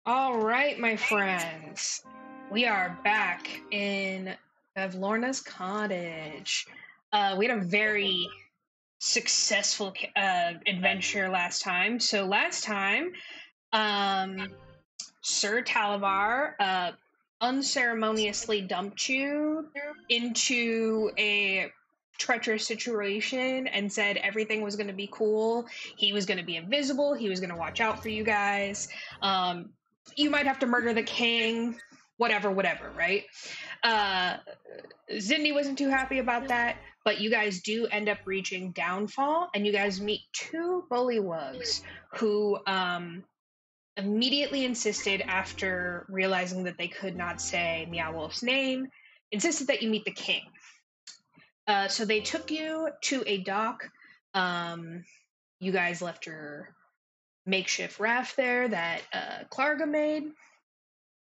All right, my friends. We are back in Bevlorna's cottage. We had a very successful adventure last time. So last time, um, Sir Talavar unceremoniously dumped you into a treacherous situation and said everything was going to be cool. He was going to be invisible. He was going to watch out for you guys. You might have to murder the king, whatever, right? Uh, Zindi wasn't too happy about that, but you guys do end up reaching Downfall, and you guys meet two bullywugs who immediately insisted, after realizing that they could not say Meow Wolf's name, insisted that you meet the king. So they took you to a dock. You guys left your makeshift raft there that Klarga made.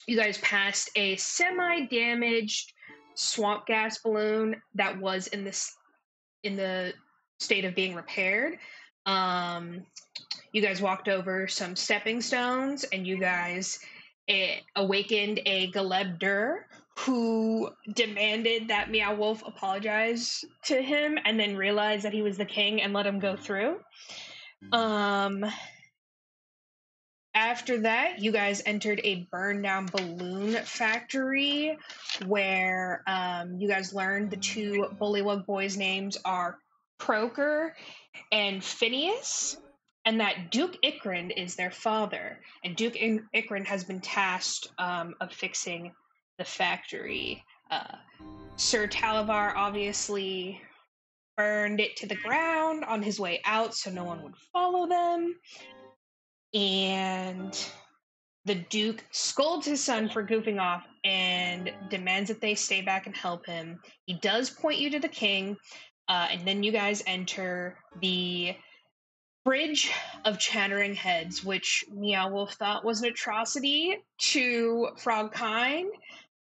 You guys passed a semi-damaged swamp gas balloon that was in the state of being repaired. You guys walked over some stepping stones, and you guys awakened a Galeb who demanded that Meow Wolf apologize to him, and then realized that he was the king and let him go through. After that, you guys entered a burned down balloon factory where you guys learned the two Bullywug boys' names are Croker and Phineas, and that Duke Ikrind is their father. And Duke Ikrind has been tasked of fixing the factory. Sir Talavar obviously burned it to the ground on his way out so no one would follow them. And the Duke scolds his son for goofing off and demands that they stay back and help him. He does point you to the king, and then you guys enter the Bridge of Chattering Heads, which Meow Wolf thought was an atrocity to Frogkind.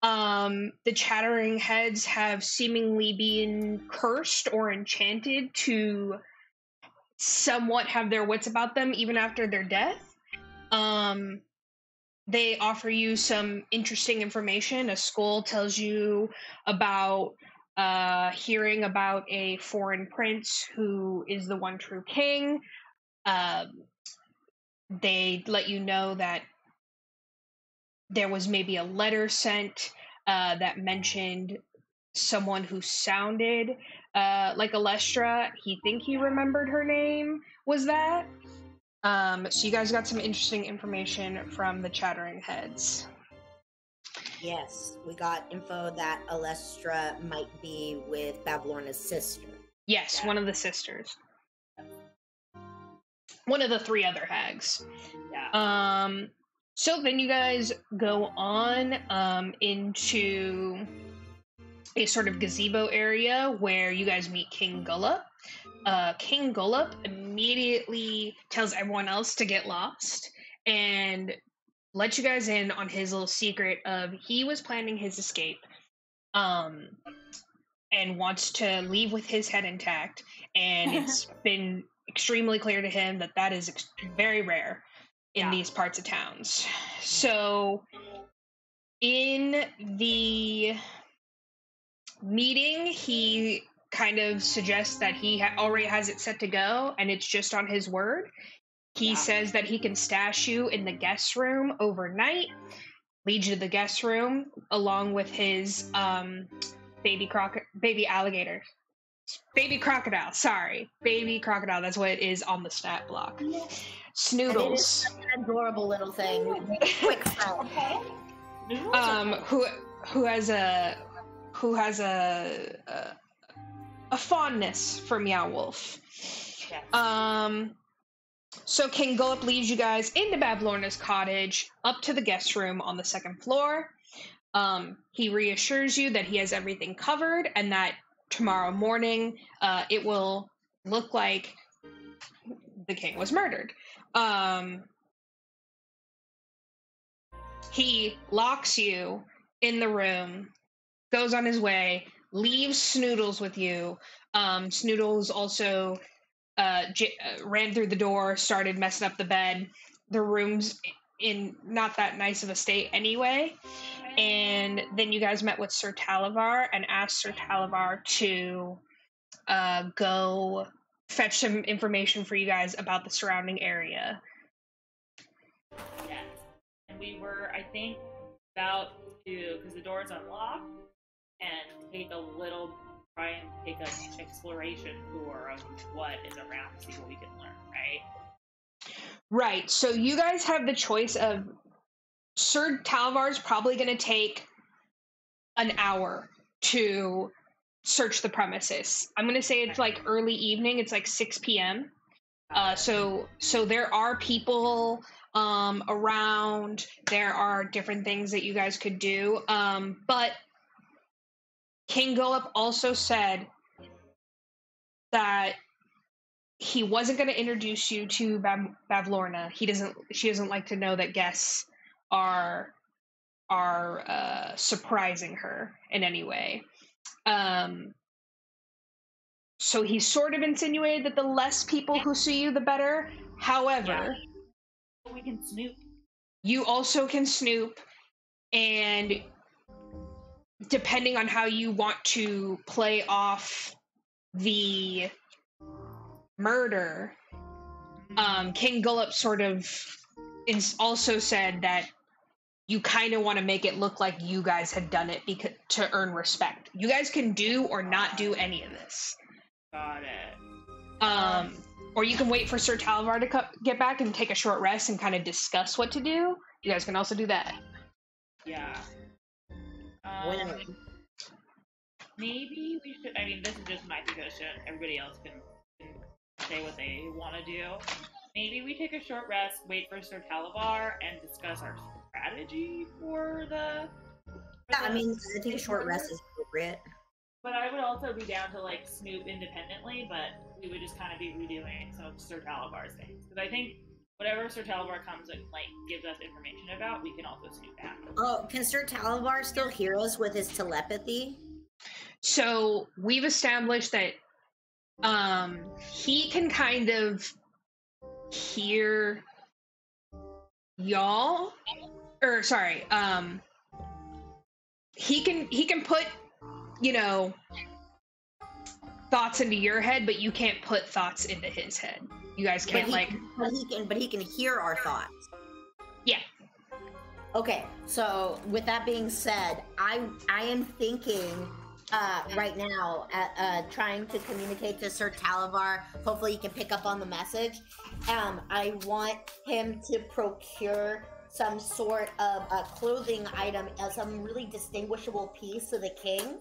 The Chattering Heads have seemingly been cursed or enchanted to somewhat have their wits about them even after their death. They offer you some interesting information. A skull tells you about hearing about a foreign prince who is the one true king. They let you know that there was maybe a letter sent that mentioned someone who sounded like Alestra. He remembered her name was that. So you guys got some interesting information from the Chattering Heads. Yes, we got info that Alestra might be with Bevlorna's sister. Yes, one of the sisters. One of the three other hags. Yeah. So then you guys go on into a sort of gazebo area where you guys meet King Gullop. King Gullop immediately tells everyone else to get lost and lets you guys in on his little secret of he was planning his escape and wants to leave with his head intact, and it's been extremely clear to him that that is very rare in these parts of towns. So in the meeting, he kind of suggests that he already has it set to go and it's just on his word. He says that he can stash you in the guest room overnight, lead you to the guest room along with his baby crocodile, that's what it is on the stat block. Snoodles. It is such an adorable little thing. Quick friend. Who has a fondness for Meow Wolf. Yes. So King Gullop leads you guys into Bevlorna's cottage, up to the guest room on the second floor. He reassures you that he has everything covered and that tomorrow morning it will look like the king was murdered. He locks you in the room, goes on his way, leaves Snoodles with you. Snoodles also ran through the door, started messing up the bed. The room's in not that nice of a state anyway. And then you guys met with Sir Talavar and asked Sir Talavar to go fetch some information for you guys about the surrounding area. Yes. And we were, I think, about to, because the door is unlocked, and try and take an exploration tour of what is around to see what we can learn, right? Right. So you guys have the choice of Sir Talavar's probably going to take an hour to search the premises. I'm going to say it's like early evening. It's like 6 p.m. So there are people around. There are different things that you guys could do. But King Gullup also said that he wasn't going to introduce you to Bavlorna. She doesn't like to know that guests are surprising her in any way. So he sort of insinuated that the less people who see you, the better. However, we can snoop. You also can snoop, and depending on how you want to play off the murder, King Gullup sort of also said that you kind of want to make it look like you guys had done it to earn respect. You guys can do or not do any of this. Got it. Or you can wait for Sir Talavar to get back and take a short rest and kind of discuss what to do. You guys can also do that. Yeah. Maybe we should, I mean, this is just my suggestion. Everybody else can say what they want to do. Maybe we take a short rest, wait for Sir Talavar, and discuss our strategy for the... I think a short rest is appropriate. But I would also be down to, like, snoop independently, but we would just kind of be redoing some of Sir Talavar's things. Because I think whatever Sir Talavar comes and, like, gives us information about, we can also snoop after. Oh, can Sir Talavar still hear us with his telepathy? So, we've established that he can kind of hear y'all. He can put, thoughts into your head, but you can't put thoughts into his head. You guys can't But he can hear our thoughts. Yeah. Okay, so with that being said, I am thinking right now at trying to communicate to Sir Talavar. Hopefully he can pick up on the message. I want him to procure some sort of a clothing item as some really distinguishable piece to the king.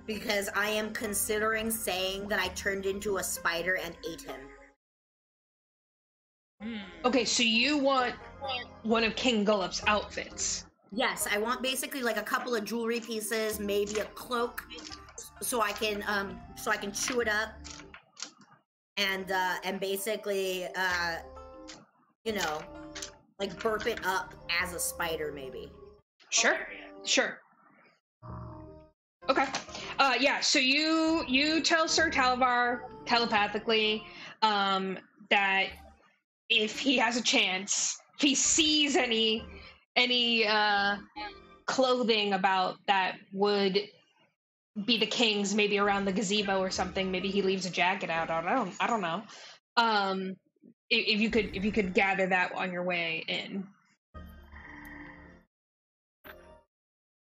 Because I am considering saying that I turned into a spider and ate him. Okay, so you want one of King Gullup's outfits. Yes, I want basically like a couple of jewelry pieces, maybe a cloak, so I can chew it up, and basically like burp it up as a spider, maybe. Sure. Okay. Yeah, so you tell Sir Talavar telepathically that if he has a chance, if he sees any clothing about that would be the king's, maybe around the gazebo or something, maybe he leaves a jacket out. I don't know. If you could gather that on your way in.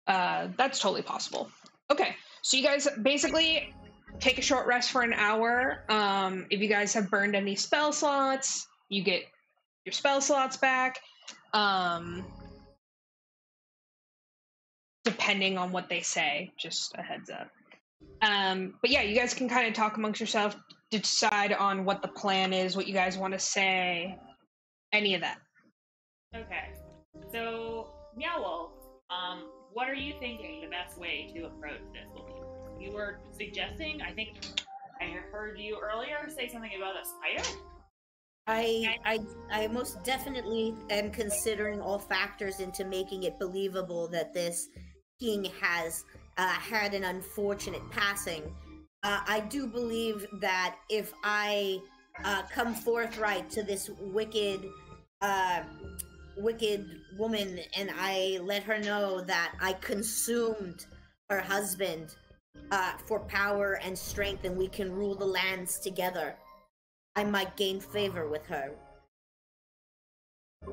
That's totally possible. Okay, so you guys basically take a short rest for an hour. If you guys have burned any spell slots, you get your spell slots back. Depending on what they say, just a heads up. But yeah, you guys can kind of talk amongst yourself, decide on what the plan is, what you guys want to say, any of that. Okay, so Meow Wolf, what are you thinking the best way to approach this will be? You were suggesting, I think I heard you earlier say something about a spider? I most definitely am considering all factors into making it believable that this king has had an unfortunate passing. I do believe that if I come forthright to this wicked wicked woman, and I let her know that I consumed her husband for power and strength, and we can rule the lands together, I might gain favor with her.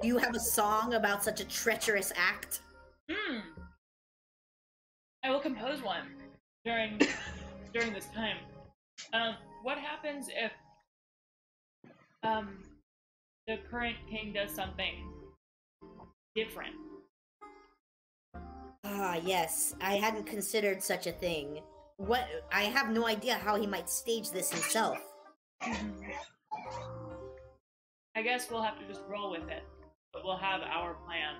Do you have a song about such a treacherous act? I will compose one during this time. What happens if the current king does something different? Ah, yes. I hadn't considered such a thing. I have no idea how he might stage this himself. I guess we'll have to just roll with it, but we'll have our plan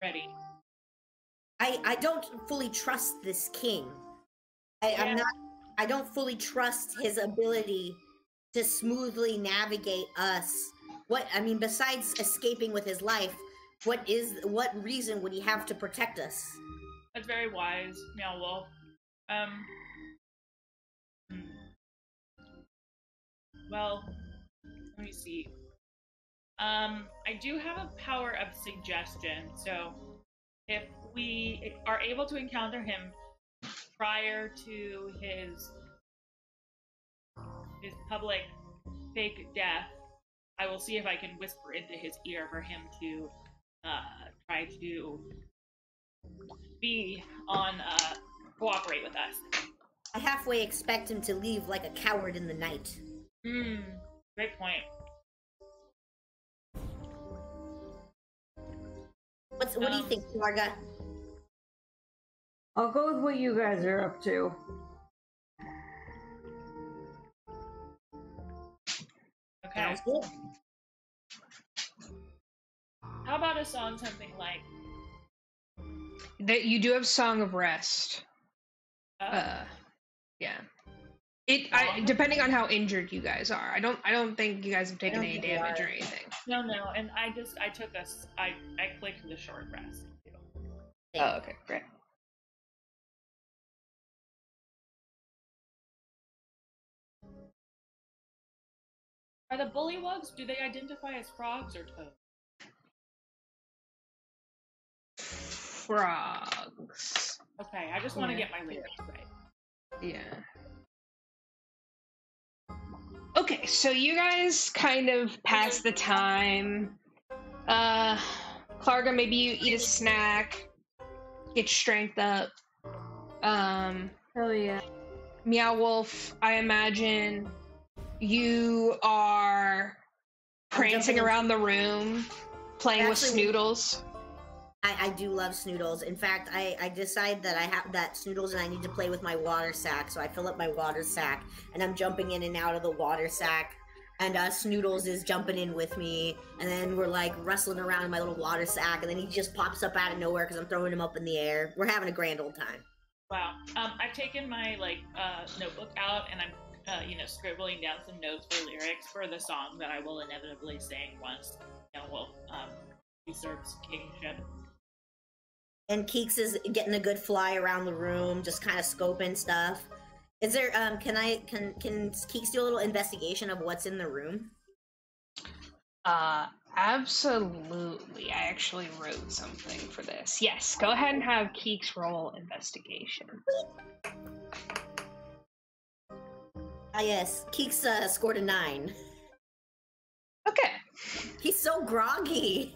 ready. I don't fully trust this king. I don't fully trust his ability to smoothly navigate us. Besides escaping with his life, what reason would he have to protect us? That's very wise, Meow Wolf. Well, let me see. I do have a power of suggestion, so if we are able to encounter him prior to his public fake death, I will see if I can whisper into his ear for him to try to cooperate with us. I halfway expect him to leave like a coward in the night. Great point. What do you think, Klarga? I'll go with what you guys are up to. Okay. Sounds good. How about a song something like That you do have Song of Rest. Yeah. Depending on how injured you guys are. I don't think you guys have taken any damage or anything. No, and I clicked the short rest. Oh, okay, great. Are the bullywugs, do they identify as frogs or toads? Frogs. Okay, I just want to get my lyrics right. Yeah. Okay, so you guys kind of pass the time. Klarga, maybe you eat a snack, get your strength up. Hell yeah. Meow Wolf, I imagine you are prancing around the room, playing with Snoodles. I do love Snoodles. In fact, I decide that I have that Snoodles and I need to play with my water sack, so I fill up my water sack, and I'm jumping in and out of the water sack, and Snoodles is jumping in with me, and then we're like wrestling around in my little water sack, and then he just pops up out of nowhere because I'm throwing him up in the air. We're having a grand old time. Wow. I've taken my notebook out, and I'm scribbling down some notes for lyrics for the song that I will inevitably sing once Wolf usurps kingship. And Keeks is getting a good fly around the room, just kind of scoping stuff. Is there can Keeks do a little investigation of what's in the room? Absolutely. I actually wrote something for this. Yes, go ahead and have Keeks roll investigation. Yes, Keeks scored a 9. Okay. He's so groggy.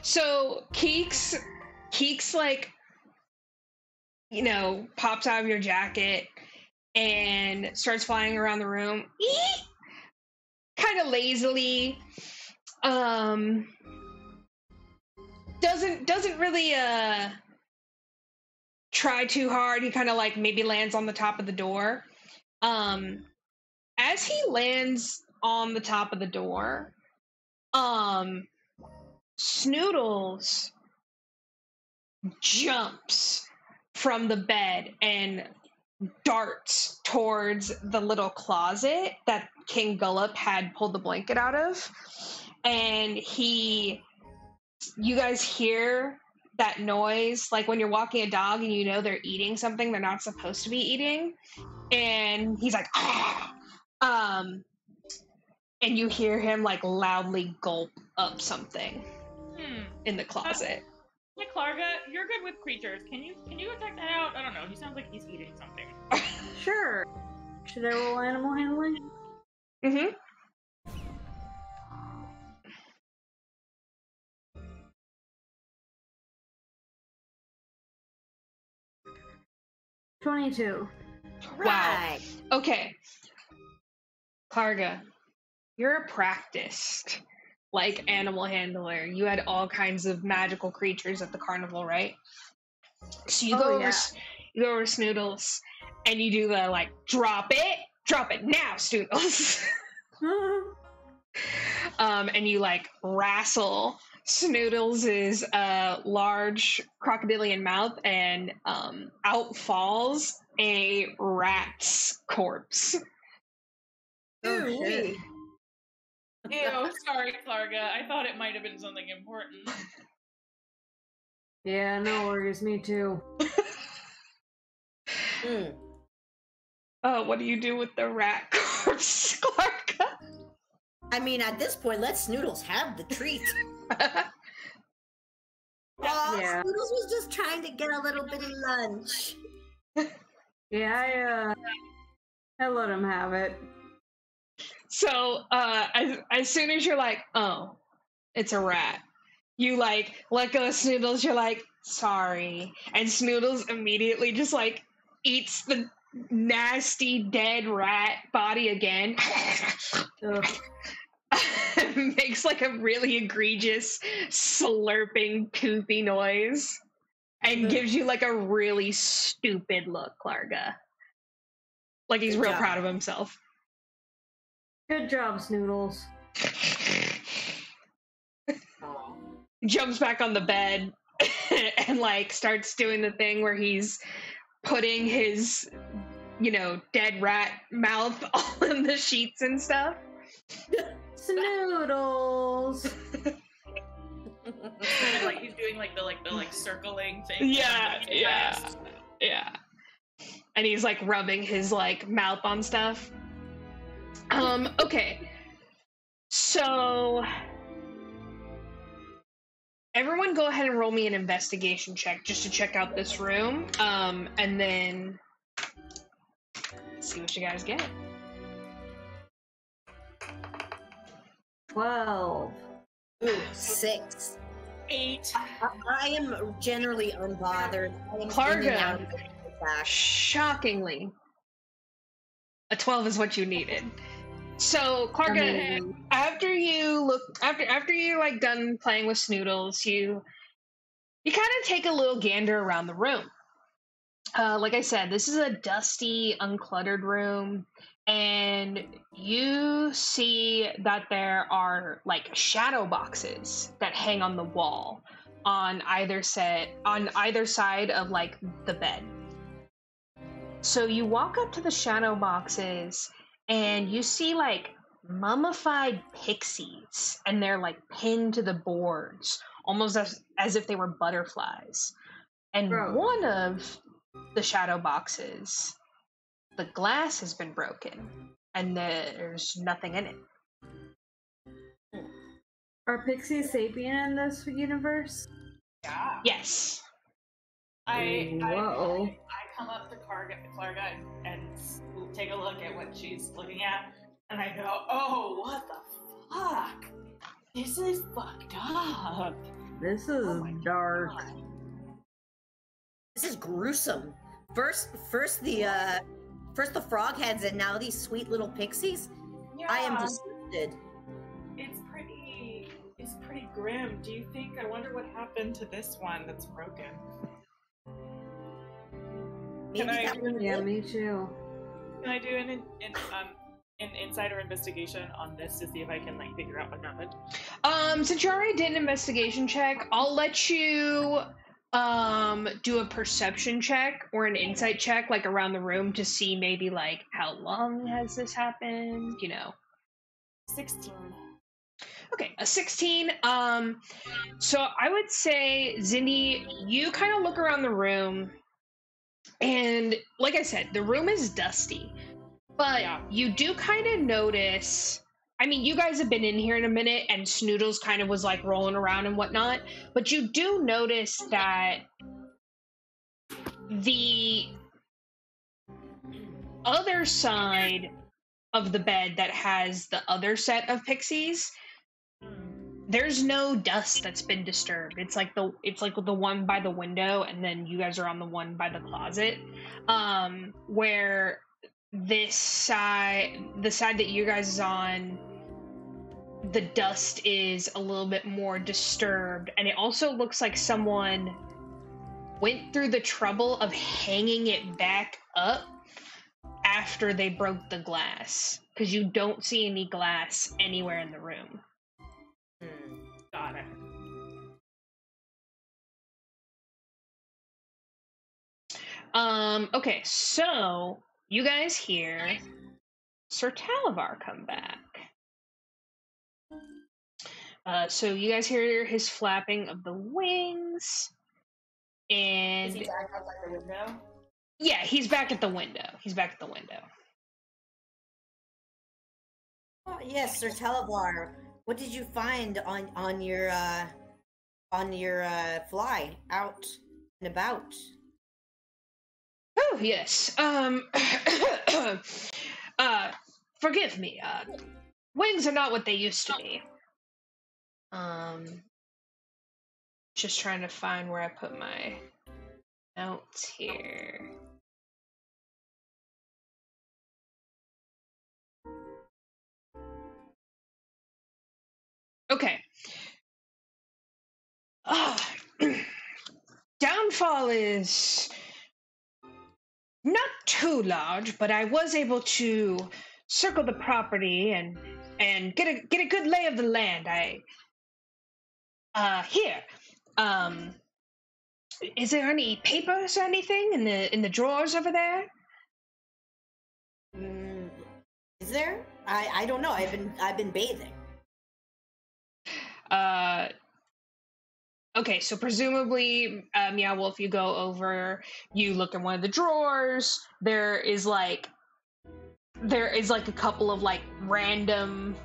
So Keeks pops out of your jacket and starts flying around the room. Kind of lazily. Doesn't really try too hard. He kind of maybe lands on the top of the door. As he lands on the top of the door, Snoodles jumps from the bed and darts towards the little closet that King Gullop had pulled the blanket out of. And you guys hear that noise, like when you're walking a dog and you know they're eating something they're not supposed to be eating. And he's like, ah! And you hear him loudly gulp up something in the closet. Hey, Klarga, you're good with creatures. Can you go check that out? I don't know. He sounds like he's eating something. Sure. Should I roll animal handling? Mm-hmm. 22. Right. Wow. Okay. Klarga, you're a practiced, like, animal handler. You had all kinds of magical creatures at the carnival, right? So you go over Snoodles, and you do the, like, drop it now, Snoodles. And you, like, wrestle Snoodles' large crocodilian mouth, and out falls a rat's corpse. Oh, shit. Ew, sorry, Klarga. I thought it might have been something important. Yeah, no worries. Me too. What do you do with the rat corpse, Klarga? I mean, at this point, let Snoodles have the treat. Yeah. Snoodles was just trying to get a little bit of lunch. Yeah, I let him have it. So, as soon as you're like, oh, it's a rat, you, like, let go of Snoodles, you're like, sorry. And Snoodles immediately just, like, eats the nasty dead rat body again. Makes, like, a really egregious slurping, poopy noise. And gives you, like, a really stupid look, Klarga. Like, he's real proud of himself. Good job, Snoodles. Jumps back on the bed and, like, starts doing the thing where he's putting his, dead rat mouth all in the sheets and stuff. Snoodles. And, like, he's doing the circling thing. Yeah. And he's, like, rubbing his, like, mouth on stuff. Okay. So everyone go ahead and roll me an investigation check just to check out this room. And then see what you guys get. 12. Ooh, 6. 8. I am generally unbothered. Klarga, shockingly, a 12 is what you needed. So, Klarga, after you're like done playing with Snoodles, you kind of take a little gander around the room. Like I said, this is a dusty, uncluttered room, and you see that there are, like, shadow boxes that hang on the wall on either side of, like, the bed. So you walk up to the shadow boxes and you see, like, mummified pixies, and they're, like, pinned to the boards almost as if they were butterflies. And one of the shadow boxes, the glass has been broken and there's nothing in it. Are pixies sapient in this universe? Yeah. Yes. I come up to Klarga and take a look at what she's looking at, and I go, oh, what the fuck? This is fucked up. This is dark. God. This is gruesome. First the frog heads, and now these sweet little pixies. Yeah. I am disgusted. It's pretty grim. Do you think? I wonder what happened to this one that's broken. Yeah, me too. Can I do an insider investigation on this to see if I can, like, figure out what happened? Since you already did an investigation check, I'll let you do a perception check or an insight check, like, around the room to see maybe, like, how long has this happened, 16. Okay, a 16. So I would say, Zindi, you kind of look around the room, and like I said, the room is dusty, but you do kind of notice I mean, you guys have been in here in a minute, and Snoodles kind of was like rolling around and whatnot, but you do notice that the other side of the bed that has the other set of pixies, there's no dust that's been disturbed. It's like the one by the window, and then you guys are on the one by the closet. Where this side, the side that you guys is on, the dust is a little bit more disturbed, and it also looks like someone went through the trouble of hanging it back up after they broke the glass, because you don't see any glass anywhere in the room. Got it. Okay, so you guys hear Sir Talavar come back. So you guys hear his flapping of the wings, and Is he back outside the window? yeah, he's back at the window. Oh, yes, Sir Televar. What did you find on your fly out and about? Oh yes. Forgive me. Wings are not what they used to be. Just trying to find where I put my notes here. Okay. Downfall is not too large, but I was able to circle the property and get a good lay of the land. Here. Is there any papers or anything in the drawers over there? Is there? I don't know. I've been bathing. Okay, so presumably, Meow Wolf, you go over, you look in one of the drawers, there is like a couple of like random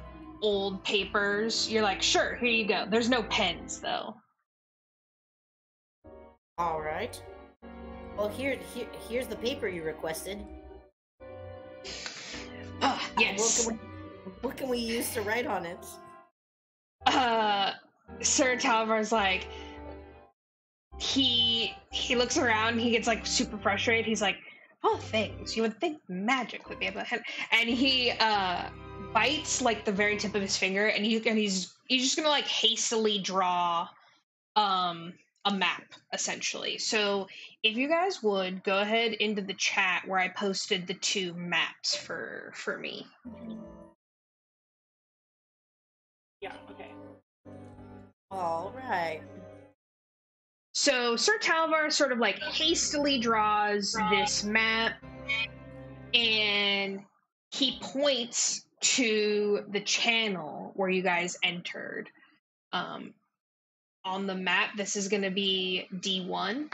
old papers. You're like, sure, here you go. There's no pens though. All right. Well, here's the paper you requested. Yes. What can we use to write on it? Sir Talavar's like, he looks around, he gets like super frustrated. He's like, all things you would think magic would be able to handle. And he bites like the very tip of his finger, and he's just gonna like hastily draw a map, essentially. So if you guys would go ahead into the chat where I posted the 2 maps for me. Yeah, okay. All right. So Sir Talavar sort of like hastily draws this map, and he points to the channel where you guys entered. On the map, this is going to be D1.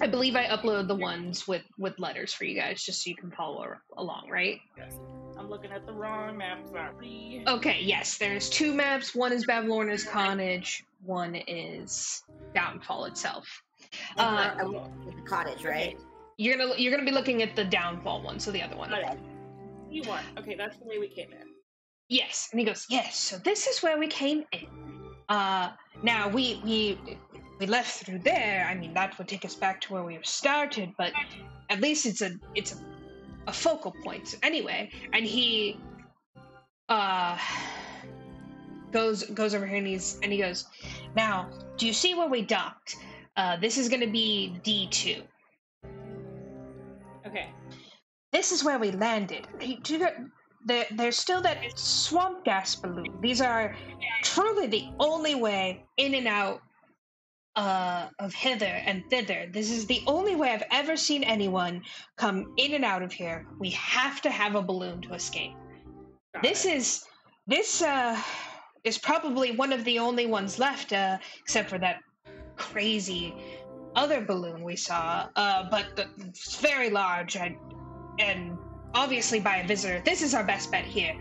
I believe I uploaded the ones with letters for you guys, just so you can follow along, right? Yes. I'm looking at the wrong map, sorry. Okay, yes, there's 2 maps. One is Bavlorna's Cottage, one is Downfall itself. The cottage, right? You're gonna be looking at the Downfall one, so the other one. Okay. D1. Okay, that's the way we came in. Yes, and he goes, yes, so this is where we came in. Now we left through there. I mean, that would take us back to where we started, but at least it's a focal point. Anyway, and he goes over here and he goes, now, do you see where we docked? This is going to be D2. Okay. This is where we landed. There's still that swamp gas balloon. These are truly the only way in and out of hither and thither. This is the only way I've ever seen anyone come in and out of here. We have to have a balloon to escape. This is probably one of the only ones left, except for that crazy other balloon we saw. But it's very large and obviously by a visitor. This is our best bet here.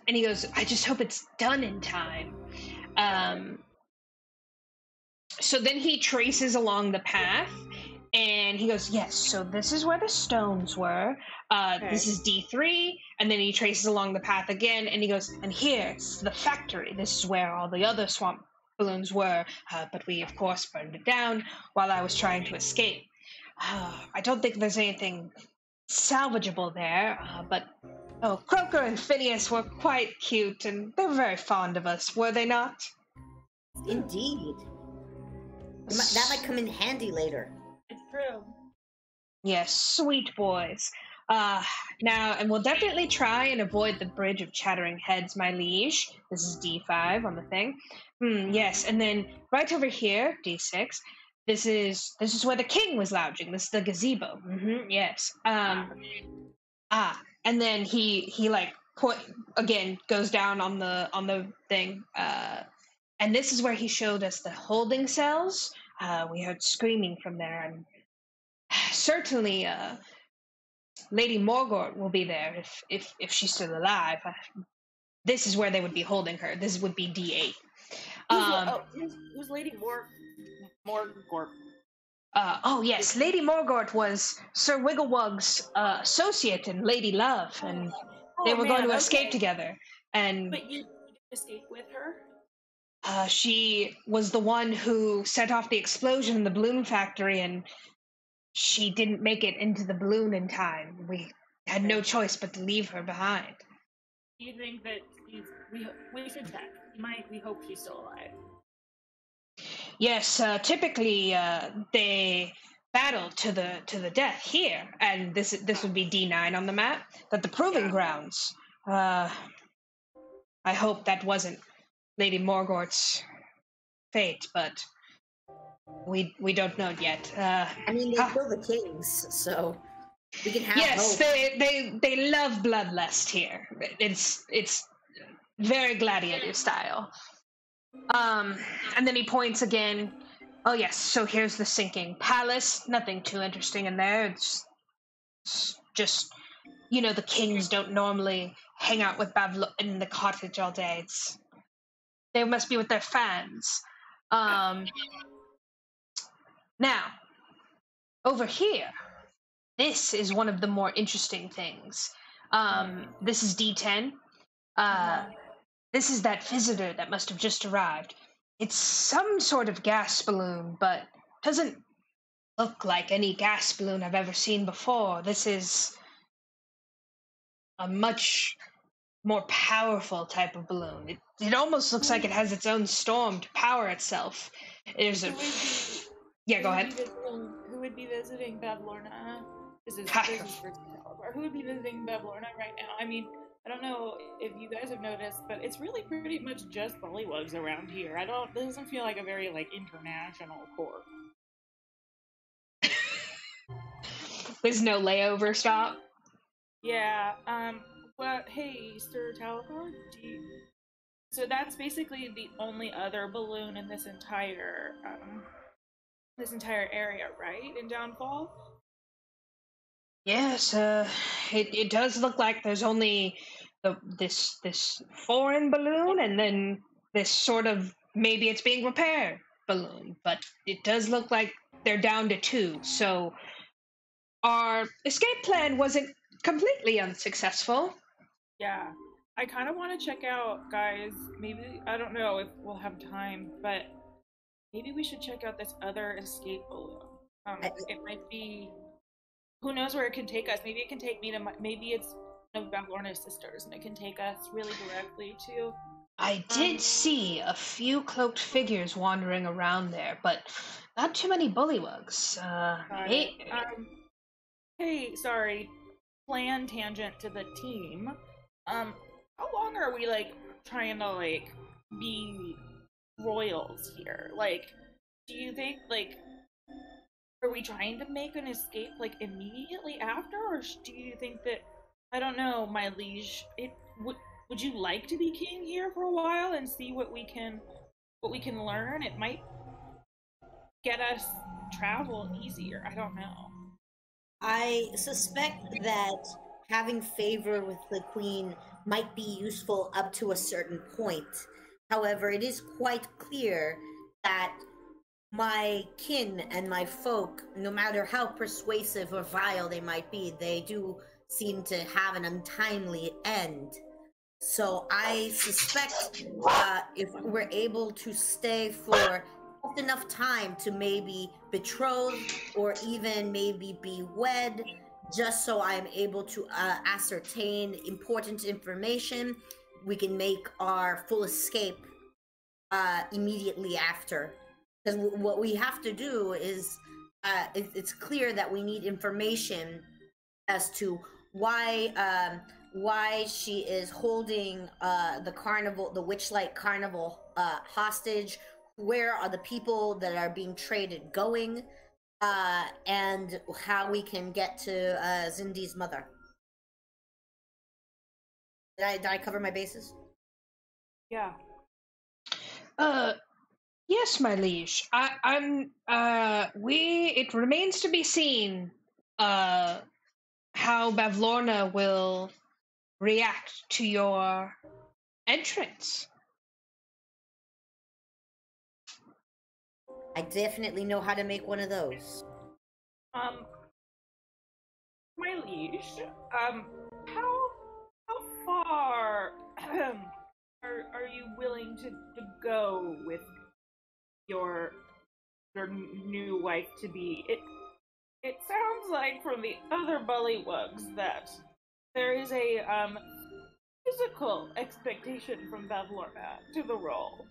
And he goes, I just hope it's done in time. So then he traces along the path, and he goes, yes, so this is where the stones were. This is D3, and then he traces along the path again, and he goes, and here's the factory. This is where all the other swamp balloons were, but we, of course, burned it down while I was trying to escape. I don't think there's anything salvageable there, but Croker and Phineas were quite cute, and they were very fond of us, were they not? Indeed. That might come in handy later. It's true. Yes, sweet boys. Now, and we'll definitely try and avoid the Bridge of Chattering Heads, my liege. This is D5 on the thing. Yes, and then right over here, D6. This is where the king was lounging. This is the gazebo. Yes. And then he like goes down on the thing. And this is where he showed us the holding cells. We heard screaming from there, and certainly Lady Morgort will be there if she's still alive. This is where they would be holding her. This would be D8. Who's Lady Morgort? Oh yes, Lady Morgort was Sir Wigglewug's associate in Lady Love, and they were going to escape together. And but you escaped with her? She was the one who set off the explosion in the balloon factory, and she didn't make it into the balloon in time. We had no choice but to leave her behind. Do you think that we should check? We hope she's still alive. Yes, typically they battle to the death here, and this would be D9 on the map. But the proving grounds. I hope that wasn't Lady Morgort's fate, but we don't know yet. I mean, they kill the kings, so we can have yes, hope. they love bloodlust here. It's very gladiator style. And then he points again. Oh yes, so here's the sinking palace. Nothing too interesting in there. It's just, the kings don't normally hang out with Babylon in the cottage all day. They must be with their fans. Now, over here, this is one of the more interesting things. This is D10. This is that visitor that must have just arrived. It's some sort of gas balloon, but doesn't look like any gas balloon I've ever seen before. This is a much more powerful type of balloon. It almost looks like it has its own storm to power itself. There's a... Yeah, go ahead. Who would be visiting Bavlorna? This is for Excalibur. Who would be visiting Bavlorna right now? I mean, I don't know if you guys have noticed, but it's really pretty much just bullywugs around here. It doesn't feel like a very, international court. There's no layover stop? Yeah, but hey, Sir Talcor, so that's basically the only other balloon in this entire area, right? In Downfall? Yes, it does look like there's only this foreign balloon, and then this sort of, maybe it's being repaired balloon, but it does look like they're down to 2, so our escape plan wasn't completely unsuccessful. Yeah, I kind of want to check out, guys, maybe, I don't know if we'll have time, but maybe we should check out this other escape balloon. It might be... Who knows where it can take us? Maybe it can take me to maybe it's one of Bavlorna's sisters, and it can take us really directly to... I did see a few cloaked figures wandering around there, but not too many bullywugs. Hey, sorry. Plan tangent to the team. How long are we, trying to, be royals here? Do you think, are we trying to make an escape, immediately after? Or do you think that, I don't know, my liege, would you like to be king here for a while and see what we can learn? It might get us travel easier. I don't know. I suspect that having favor with the queen might be useful up to a certain point. However, it is quite clear that my kin and my folk, no matter how persuasive or vile they might be, they do seem to have an untimely end. So I suspect if we're able to stay for just enough time to maybe betroth or even maybe be wed, just so I am able to ascertain important information, we can make our full escape immediately after. Because what we have to do is, it's clear that we need information as to why she is holding the carnival, the Witchlight Carnival, hostage. Where are the people that are being traded going, and how we can get to Zindi's mother. Did I cover my bases? Yeah. Yes, my liege. It remains to be seen, how Bavlorna will react to your entrance. I definitely know how to make one of those. My liege, how far are you willing to go with your new wife to be? It sounds like from the other bullywugs that there is a physical expectation from Bavlorna to the role.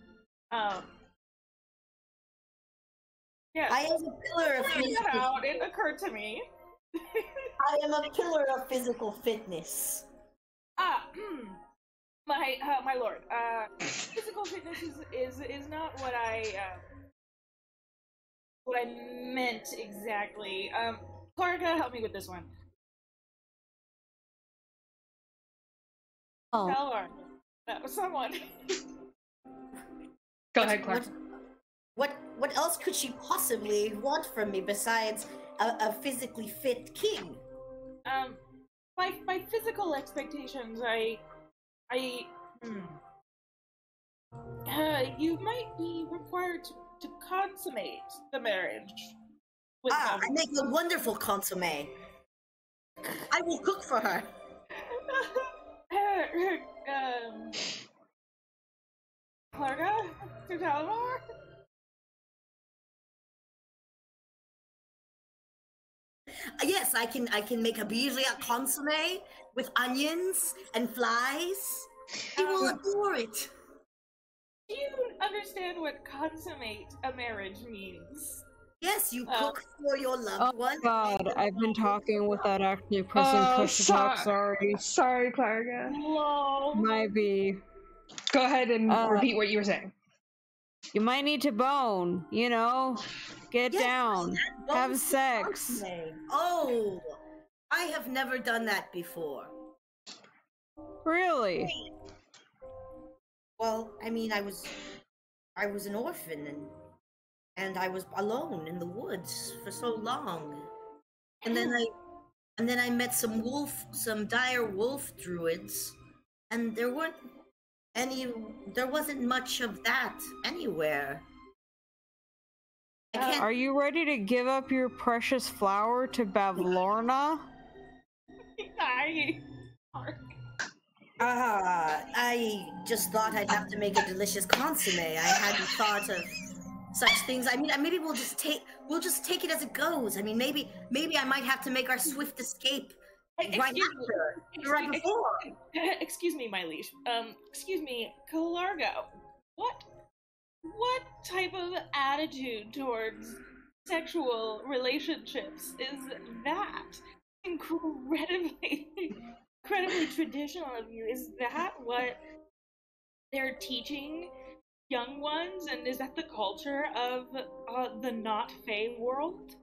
Yes. I am a pillar of physical. It occurred to me. I am a pillar of physical fitness. My lord. Physical fitness is not what I meant exactly. Klarga, help me with this one. Oh. Hello. That was someone. Go ahead, Clark. What else could she possibly want from me besides a physically fit king? My physical expectations, you might be required to consummate the marriage. With I make a wonderful consomme. I will cook for her. Klarga? To Talamar? Yes, I can make a brilliant consomme with onions and flies. He will adore it. Do you understand what consummate a marriage means? Yes, you cook for your loved one. Oh God, I've been talking with that active person push to talk, sorry. Sorry, Klarga. Lol. Might be. Go ahead and repeat what you were saying. You might need to bone, you know? Get down. Have sex. Oh, I have never done that before. Really? Well, I mean, I was an orphan and I was alone in the woods for so long. And then I met some dire wolf druids, and there wasn't much of that anywhere. Are you ready to give up your precious flower to Bavlorna? I just thought I'd have to make a delicious consomme. I hadn't thought of such things. I mean, maybe we'll just take it as it goes. I mean, maybe I might have to make our swift escape right before. Excuse me, my liege. Excuse me, Klarga. What type of attitude towards sexual relationships is that? Incredibly traditional of you. Is that what they're teaching young ones? And is that the culture of the not Fey world?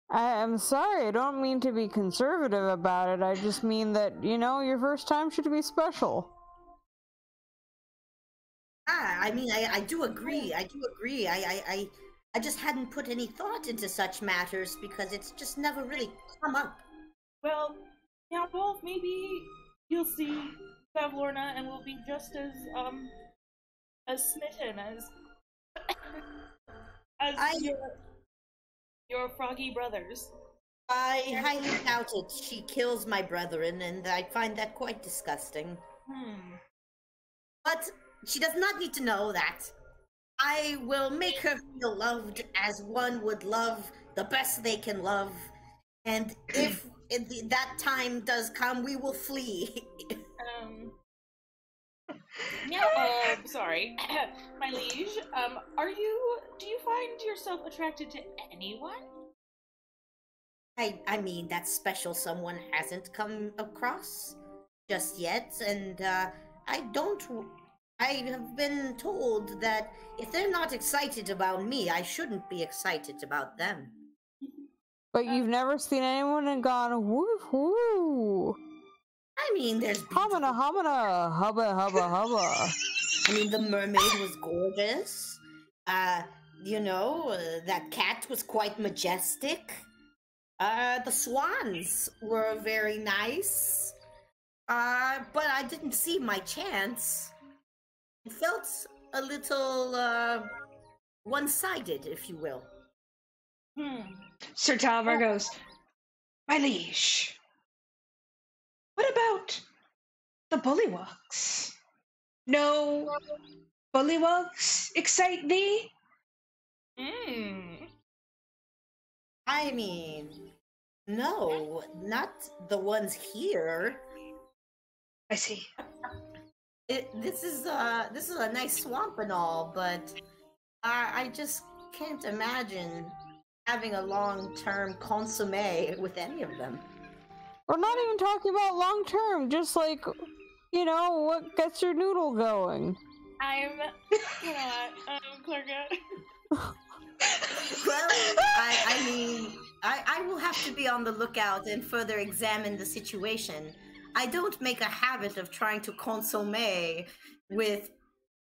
I'm sorry, I don't mean to be conservative about it. I just mean that, you know, your first time should be special. I mean, I do agree. I just hadn't put any thought into such matters because it's just never really come up. Well, Meow Wolf, maybe you'll see Bavlorna and will be just as smitten as your froggy brothers. I highly doubt it. She kills my brethren, and I find that quite disgusting. But she does not need to know that. I will make her feel loved as one would love the best they can love. And if that time does come, we will flee. Sorry. My liege, do you find yourself attracted to anyone? I mean, that special someone hasn't come across just yet, and I have been told that if they're not excited about me, I shouldn't be excited about them. But you've never seen anyone and gone, woof woo. I mean, there's Homina, homina, hubba, hubba, hubba. I mean, the mermaid was gorgeous. That cat was quite majestic. The swans were very nice. But I didn't see my chance. It felt a little, one-sided, if you will. Sir Talvar goes, my liege, what about the bullywugs? No bullywugs excite thee? I mean, no, not the ones here. I see. This is a nice swamp and all, but I just can't imagine having a long-term consommé with any of them. We're not even talking about long-term, just like, what gets your noodle going. Klarga. Well, I mean, I will have to be on the lookout and further examine the situation. I don't make a habit of trying to consommé with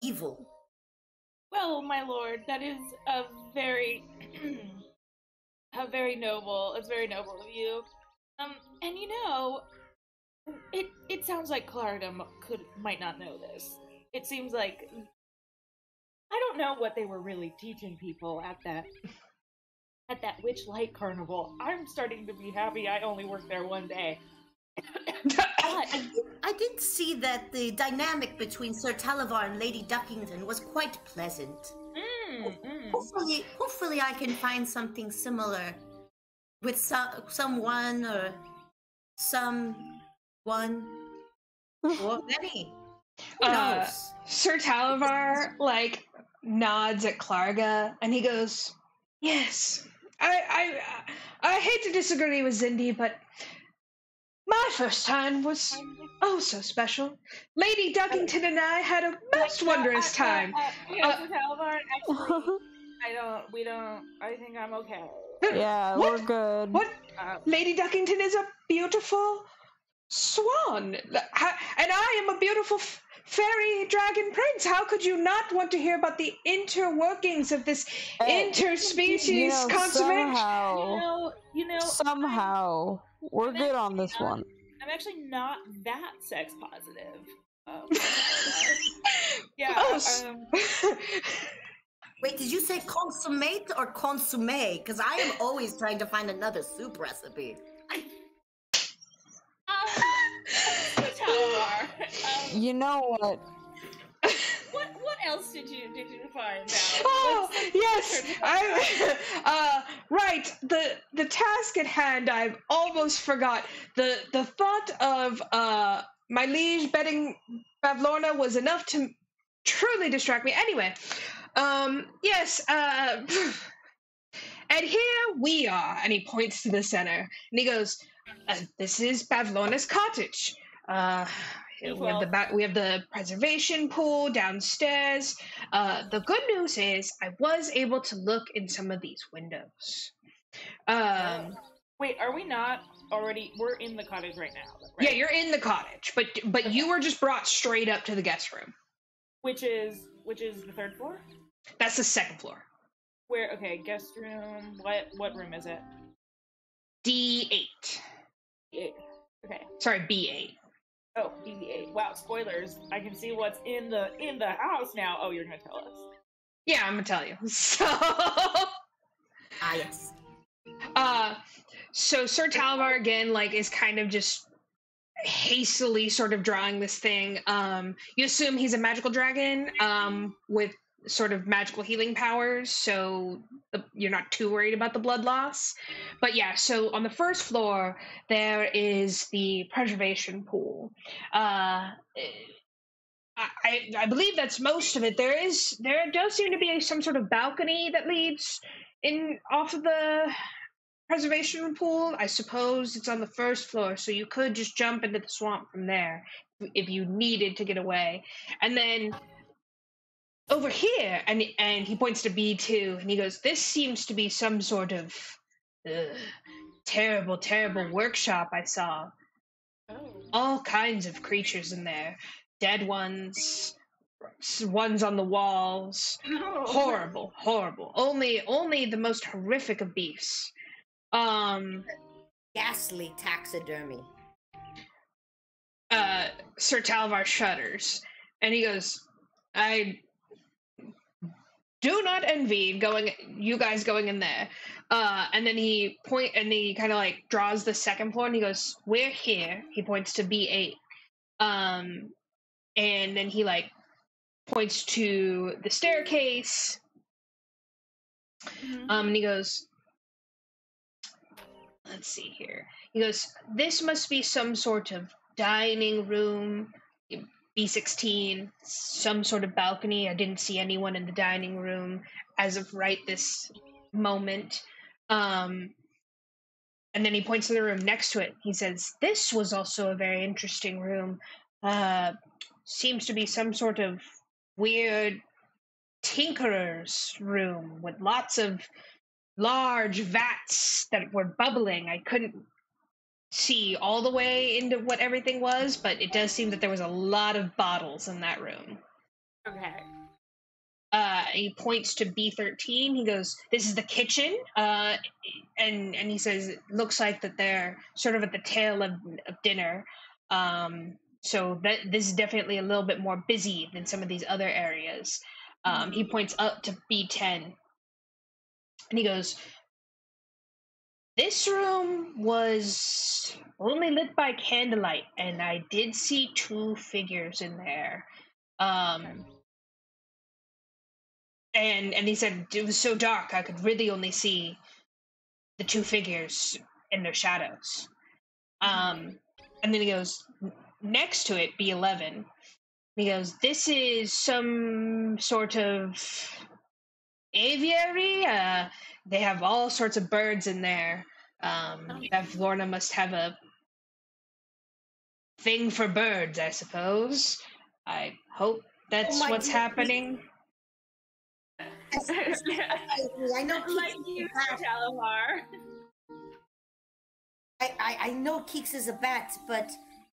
evil. Well, my lord, that is a very noble. It's very noble of you. And it sounds like Klarga might not know this. It seems like I don't know what they were really teaching people at that Witchlight Carnival. I'm starting to be happy I only worked there one day. I did see that the dynamic between Sir Talvar and Lady Duckington was quite pleasant. Hopefully I can find something similar with someone or someone or many. Who knows? Sir Talvar nods at Klarga and he goes, yes, I hate to disagree with Zindi, but my first time was oh so special. Lady Duckington and I had a most wondrous time. Sir Talvar, actually, I think I'm okay. Yeah, we're good. What? Lady Duckington is a beautiful swan, and I am a beautiful fairy dragon prince. How could you not want to hear about the interworkings of this interspecies consummation? Somehow, we're good on this one. I'm actually not that sex positive. Wait, did you say consommate or consommé? Because I am always trying to find another soup recipe. You know what? What else did you find out? Oh yes, right. The task at hand, I've almost forgot. The thought of my liege betting Bavlorna was enough to truly distract me. Anyway, yes. And here we are. And he points to the center, and he goes, "This is Bavlorna's cottage. We have the preservation pool downstairs. The good news is I was able to look in some of these windows. Wait, are we not already? We're in the cottage right now, right? Yeah, you're in the cottage, but Okay. You were just brought straight up to the guest room. Which is the third floor? That's the second floor. Where? Okay, guest room. What room is it? D8. Yeah. Okay. Sorry, B8. Oh, B8. Wow, spoilers. I can see what's in the house now. Oh, you're gonna tell us. Yeah, I'm gonna tell you. So, Yes. So Sir Talavar again, like, is kind of just hastily sort of drawing this thing. You assume he's a magical dragon, with sort of magical healing powers, so you're not too worried about the blood loss. But yeah, so on the first floor there is the preservation pool. I believe that's most of it. There does seem to be some sort of balcony that leads in off of the preservation pool. I suppose it's on the first floor, so you could just jump into the swamp from there if you needed to get away. And then over here, and he points to B2, and he goes, "This seems to be some sort of terrible, terrible workshop I saw. All kinds of creatures in there. Dead ones on the walls. Horrible, horrible. Only the most horrific of beasts. Ghastly taxidermy. Sir Talavar shudders, and he goes, I do not envy you guys going in there. And then he kind of like draws the second floor, and he goes, "We're here." He points to B8. And then he like points to the staircase. And he goes, let's see here. He goes, "This must be some sort of dining room, B16, some sort of balcony. I didn't see anyone in the dining room as of right this moment." And then he points to the room next to it. He says, "This was also a very interesting room. Seems to be some sort of weird tinkerer's room with lots of large vats that were bubbling. I couldn't see all the way into what everything was, but it does seem that there was a lot of bottles in that room." Okay. He points to B13. He goes, "This is the kitchen." And he says, "It looks like that they're sort of at the tail of dinner. So this is definitely a little bit more busy than some of these other areas." He points up to B10. And he goes, "This room was only lit by candlelight, and I did see 2 figures in there." And he said it was so dark I could really only see the 2 figures in their shadows. And then he goes, next to it, B11. He goes, "This is some sort of aviary. They have all sorts of birds in there. Lorna must have a thing for birds, I suppose. I hope that's what's happening." I know Like you, Talavar. I know Keeks is a bat, but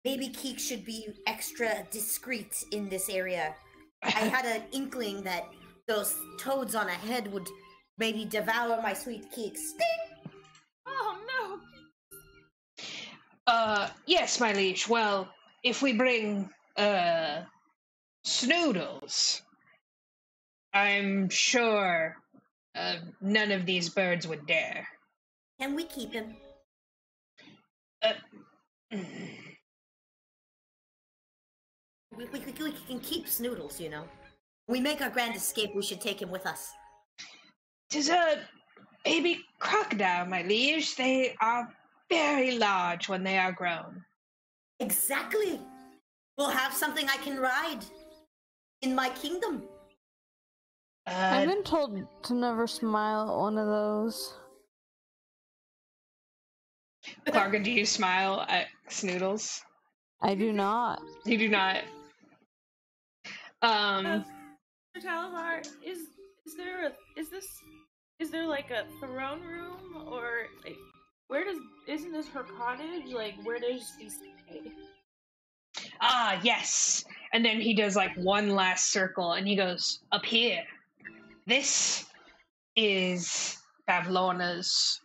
maybe Keeks should be extra discreet in this area. I had an inkling that those toads on a head would maybe devour my sweet Keeks. Oh no! Yes, my liege. Well, if we bring Snoodles, I'm sure none of these birds would dare. Can we keep him? We can keep Snoodles, you know. When we make our grand escape, we should take him with us. 'Tis a baby crocodile, my liege. They are very large when they are grown. Exactly. We'll have something I can ride in my kingdom. I've been told to never smile at one of those. Klarga, do you smile at Snoodles? I do not. You do not. Talavar, is there like a throne room, or like isn't this her cottage? Like, where does she stay? Yes. And then he does like one last circle, and he goes, "Up here. This is Bavlorna's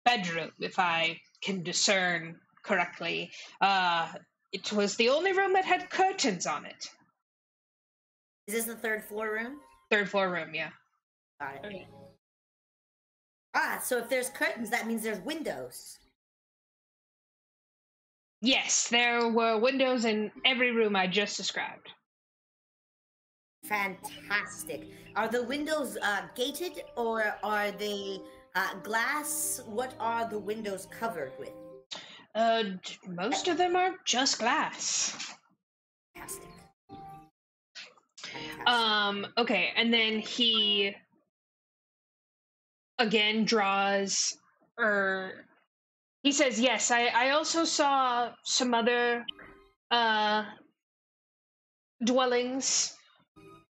bedroom, if I can discern correctly, it was the only room that had curtains on it. Is this the third floor room? Third floor room, yeah. Got it. Okay. So if there's curtains, that means there's windows. Yes, there were windows in every room I just described. Fantastic. Are the windows gated or are they glass? What are the windows covered with? Most of them are just glass. Fantastic. Okay, and then he again draws, or he says, yes, I also saw some other dwellings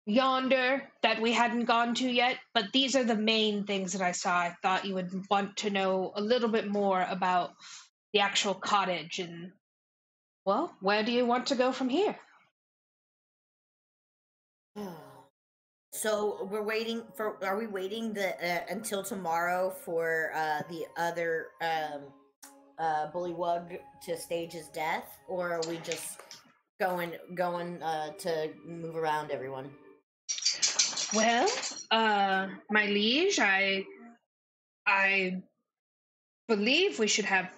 yonder that we hadn't gone to yet, but these are the main things that I saw. I thought you would want to know a little bit more about the actual cottage, and, well, where do you want to go from here? So we're waiting for. Are we waiting until tomorrow for the other bullywug to stage his death, or are we just going to move around everyone? Well, my liege, I believe we should have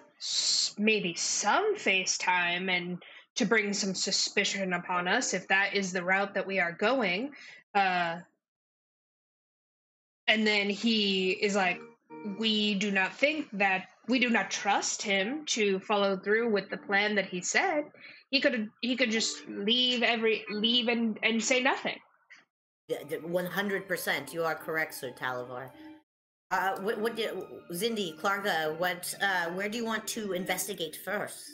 maybe some FaceTime and to bring some suspicion upon us if that is the route that we are going. And then he is like, we do not trust him to follow through with the plan that he said. He could just leave and say nothing. 100%. You are correct, Sir Talavar. What Zindi, Klarga, where do you want to investigate first?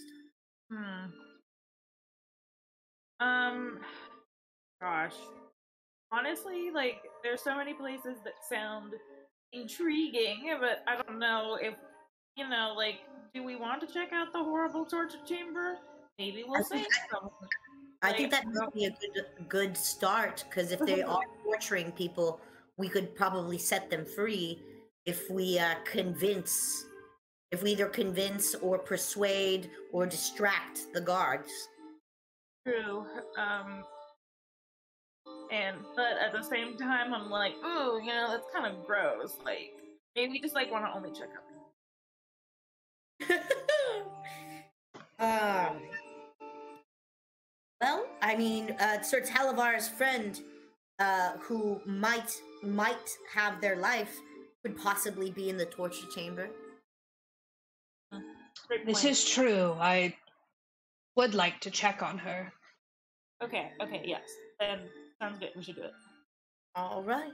Gosh. Honestly, like, there's so many places that sound intriguing, but I don't know if, like, do we want to check out the horrible torture chamber? Maybe we'll say something. I think that would be a good start, because if they are torturing people, we could probably set them free if we either convince or persuade or distract the guards. True. But at the same time, I'm like, ooh, that's kind of gross. Like, maybe we just, like, want to only check out. Well, I mean, Sir Talavar's friend, who might have their life, could possibly be in the torture chamber. This is true. I would like to check on her. Okay, yes. Then sounds good. We should do it. All right.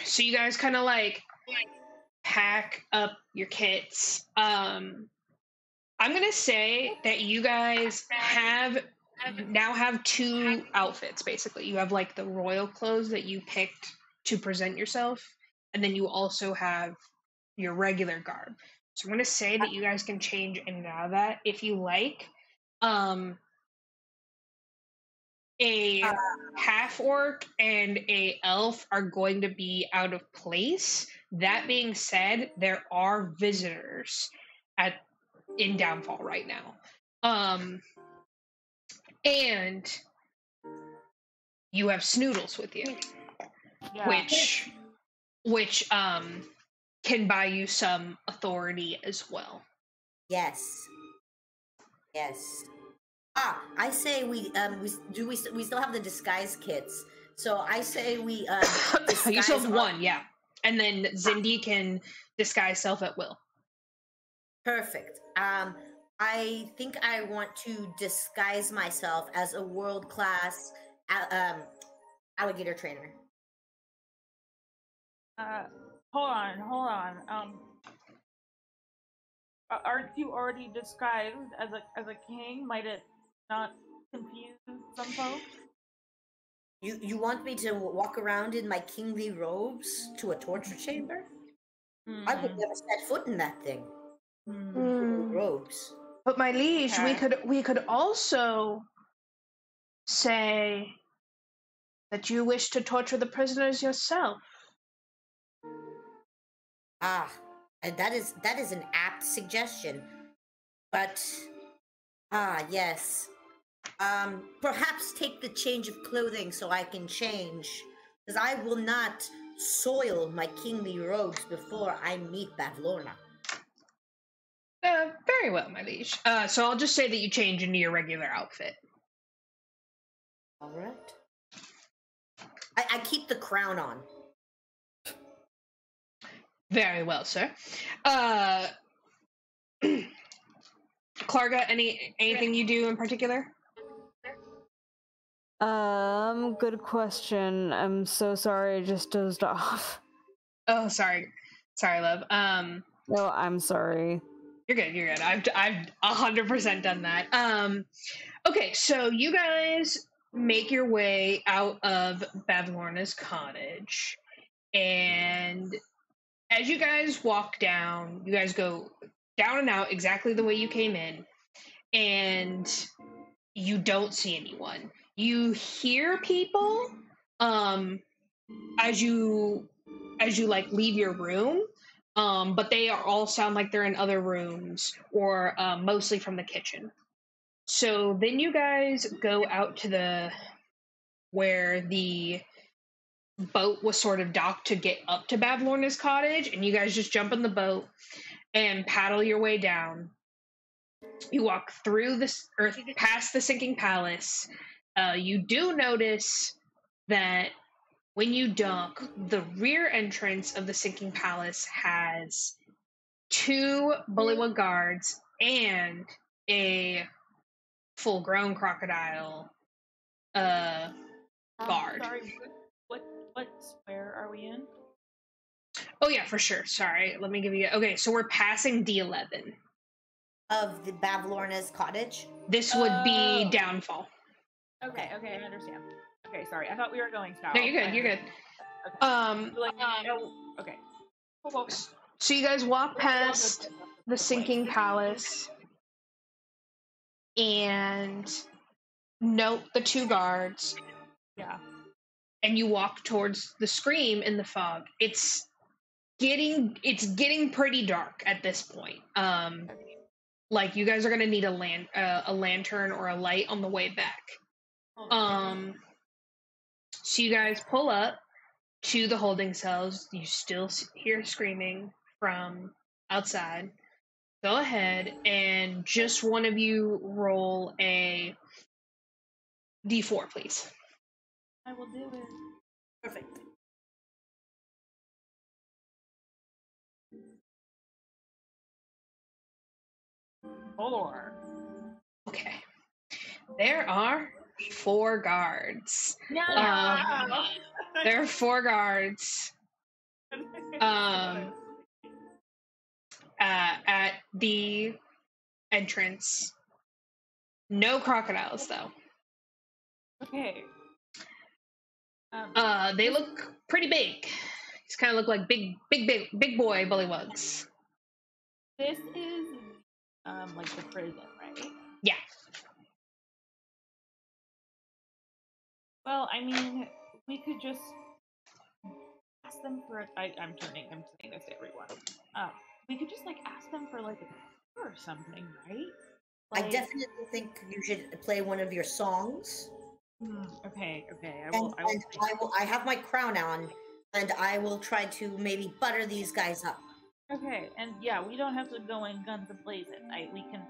So you guys kind of like pack up your kits. I'm gonna say that you guys now have two outfits, basically. You have like the royal clothes that you picked to present yourself, and then you also have your regular garb. So I'm gonna say that you guys can change in and out of that if you like. A half-orc and a elf are going to be out of place. That being said, there are visitors in Downfall right now. And you have Snoodles with you, Yeah. which can buy you some authority as well. Yes. I say we still have the disguise kits. So I say we you still have one, yeah. And then Zindi can disguise self at will. Perfect. I think I want to disguise myself as a world-class alligator trainer. Hold on. Aren't you already disguised as a king? Might it not confuse some folks? You want me to walk around in my kingly robes to a torture chamber? I would never set foot in that thing. Robes. But my liege, we could also say that you wish to torture the prisoners yourself. I And that is an apt suggestion. But yes. Perhaps take the change of clothing so I can change. Because I will not soil my kingly robes before I meet Bavlorna. Very well, my liege. So I'll just say that you change into your regular outfit. All right. I keep the crown on. Very well, sir. Klarga, anything you do in particular? Good question. I'm so sorry, I just dozed off. Oh, sorry, love. No, I'm sorry. You're good. I've 100% done that. Okay, so you guys make your way out of Bavlorna's cottage, and as you guys walk down, you guys go down and out exactly the way you came in, and you don't see anyone. You hear people as you like leave your room, but they all sound like they're in other rooms or mostly from the kitchen. So then you guys go out to where the boat was sort of docked to get up to Bavlorna's cottage, and you guys just jump in the boat and paddle your way down. You walk through this, or past the sinking palace. You do notice that when you dock, the rear entrance of the sinking palace has 2 bullywug guards and a full-grown crocodile guard. Sorry, what square are we in? Oh yeah, for sure. Sorry, let me give you. Okay, so we're passing D11 of the Bavlorna's cottage. This would be Downfall. Okay, I understand. Okay, sorry. I thought we were going south. No, you're good. You're good. Okay. Okay. Cool. So you guys walk past the sinking palace and note the 2 guards. Yeah. And you walk towards the scream in the fog. It's getting pretty dark at this point. Like you guys are gonna need a lantern or a light on the way back. So you guys pull up to the holding cells. You still hear screaming from outside. Go ahead and just one of you roll a D4, please. I will do it. Perfect. Four. Okay. There are 4 guards. No. There are 4 guards. At the entrance. No crocodiles, though. Okay. They look pretty big. These kind of look like big boy bullywugs. This is like the prison, right? Yeah. Well, I mean, we could just ask them for. I'm saying this to everyone. We could just like ask them for like a tour or something, right? Like, I definitely think you should play one of your songs. Okay. I will. I have my crown on, and I will try to maybe butter these guys up. Okay, and yeah, we don't have to go in guns a-blazing. We can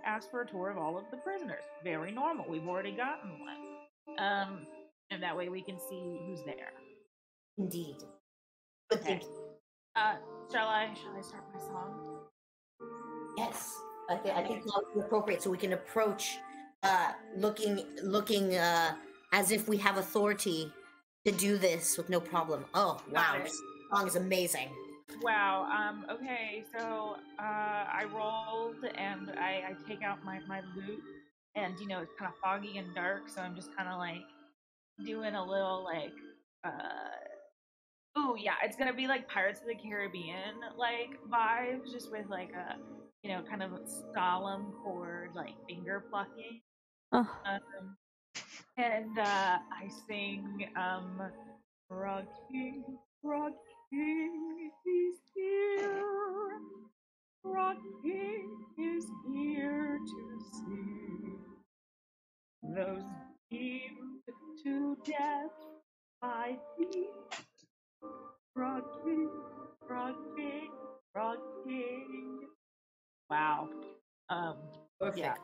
ask for a tour of all of the prisoners. Very normal. We've already gotten one. And that way we can see who's there. Indeed. Okay. Shall I start my song? Yes. I think that would be appropriate, so we can approach, looking as if we have authority to do this with no problem. Oh wow, this song is amazing. Wow. Okay. So I rolled and I take out my lute, and it's kind of foggy and dark, so I'm just kind of like doing a little like oh yeah, it's gonna be like Pirates of the Caribbean like vibes, just with like a kind of solemn chord, like finger plucking. And I sing rocking King is here. Frog King is here to see those doomed to death by thee. Frog King, Frog King, Frog King. Wow. Perfect. Yeah.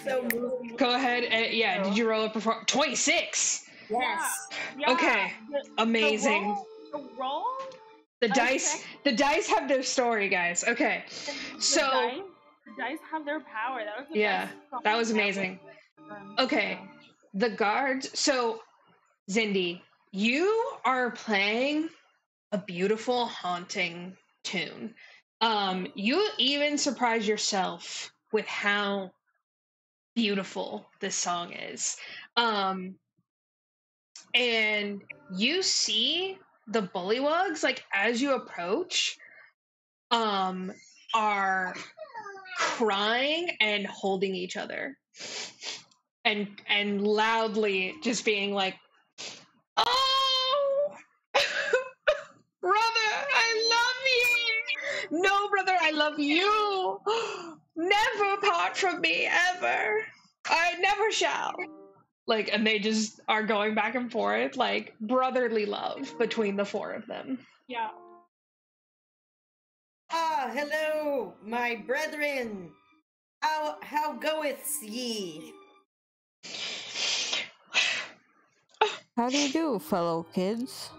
So moving. Go ahead. And, yeah, did you roll a perform? 26! Yes. Yeah. Okay, amazing. The roll? The dice have their story, guys. Okay, so the dice have their power. That was the yeah, best that was song amazing. ever. Okay, the guards. So, Zindi, you are playing a beautiful, haunting tune. You even surprise yourself with how beautiful this song is. And you see the bullywugs, like, as you approach, are crying and holding each other. And loudly just being like, "Oh, brother, I love you. No, brother, I love you. Never part from me, ever. I never shall." Like, and they just are going back and forth, like, brotherly love between the four of them. Yeah. Ah, hello, my brethren. How goeth ye? How do you do, fellow kids?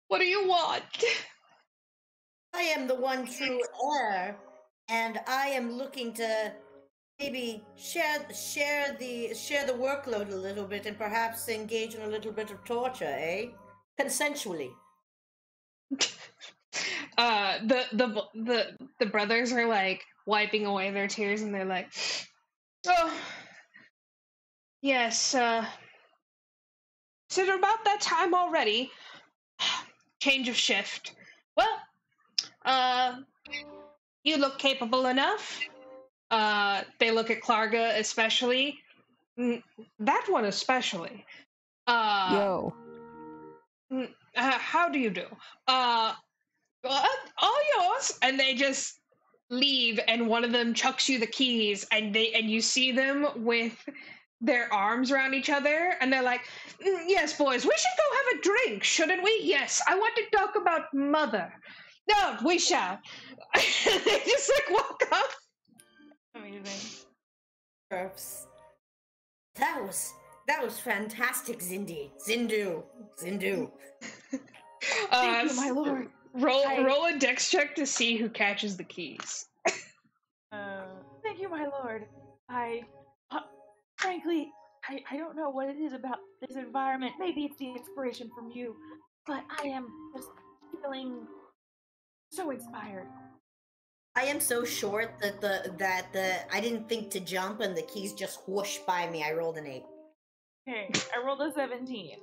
What do you want? I am the one true heir, and I am looking to maybe share the workload a little bit, and perhaps engage in a little bit of torture, eh? Consensually. The brothers are like wiping away their tears, and they're like, "Oh, yes. Is it about that time already? Change of shift. Well, you look capable enough." They look at Klarga especially. That one especially. Yo. How do you do? All yours. And they just leave, and one of them chucks you the keys, and you see them with their arms around each other, and they're like, "Yes, boys, we should go have a drink, shouldn't we? Yes, I want to talk about Mother. No, we shall." They just like walk up. Amazing. Perhaps. That was fantastic, Zindu. Thank you, my lord. Roll a dex check to see who catches the keys. Thank you, my lord. Frankly, I don't know what it is about this environment. Maybe it's the inspiration from you, but I am just feeling so inspired. I am so short that I didn't think to jump, and the keys just whooshed by me. I rolled an 8. Okay, I rolled a 17.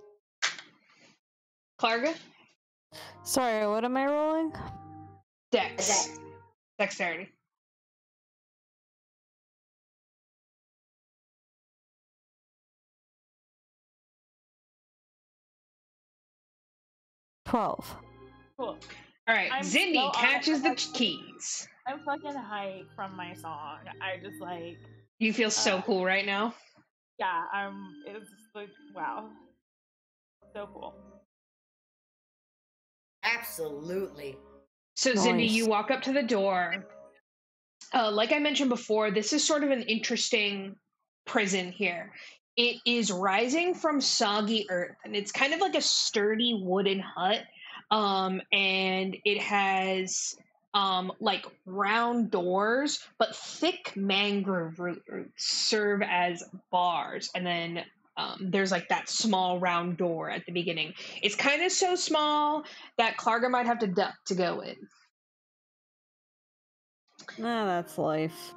Klarga? Sorry, what am I rolling? Dex. Dexterity. $12. Cool. Alright, Zindi so catches the keys. I'm fucking hyped from my song. I just like. You feel so cool right now? Yeah, it's like, wow. So cool. Absolutely. So, Nice. Zindi, you walk up to the door. Like I mentioned before, this is sort of an interesting prison here. It is rising from soggy earth, and it's kind of like a sturdy wooden hut. And it has like round doors, but thick mangrove roots serve as bars, and then there's like that small round door at the beginning. It's kind of so small that Klarga might have to duck to go in. Ah, that's life.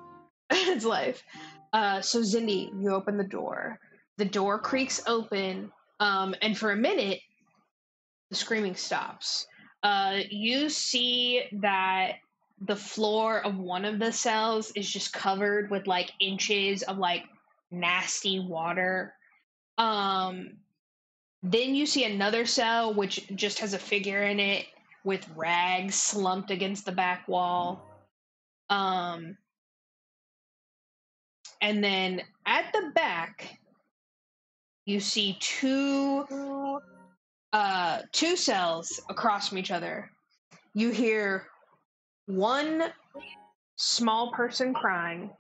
It's life. So Zindi, you open the door. The door creaks open, and for a minute, the screaming stops. You see that the floor of one of the cells is just covered with like inches of like nasty water. Then you see another cell which just has a figure in it with rags slumped against the back wall. And then at the back, you see two cells across from each other. You hear one small person crying,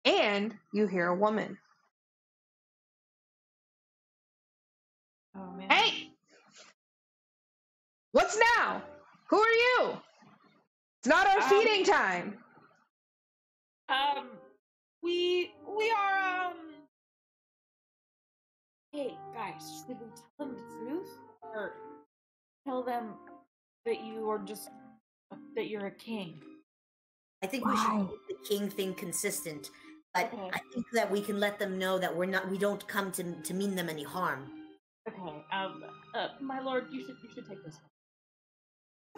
and you hear a woman. Oh man. Hey! What's now? Who are you? It's not our feeding time. We are Hey guys, should we tell them the truth or tell them that you're a king? I think we should keep the king thing consistent, but Okay. I think that we can let them know that we don't come to mean them any harm. Okay. My lord, you should take this.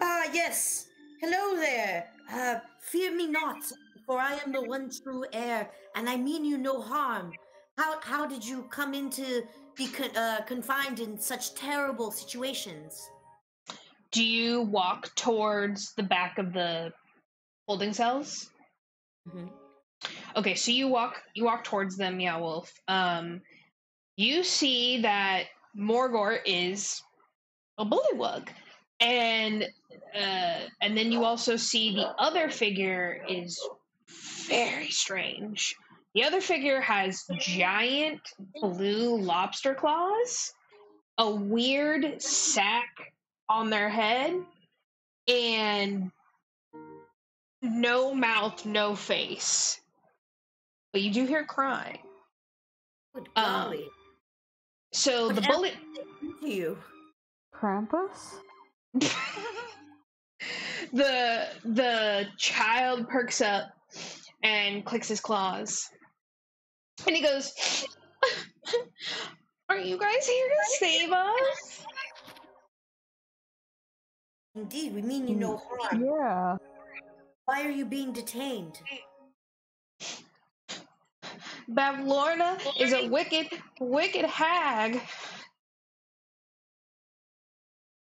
Ah, yes. Hello there. Fear me not, for I am the one true heir, and I mean you no harm. How did you come into be confined in such terrible situations? Do you walk towards the back of the holding cells? Mm-hmm. Okay, so you walk towards them, Meow Wolf. You see that Morgor is a bullywug, and then you also see the other figure is very strange. The other figure has giant blue lobster claws, a weird sack on their head, and no mouth, no face. But you do hear crying. Good golly. So What the bullet to you? Krampus? the child perks up and clicks his claws. And he goes, "Are you guys here to save us?" Indeed, we mean you no harm. Yeah. Why are you being detained? Bavlorna is a wicked, wicked hag.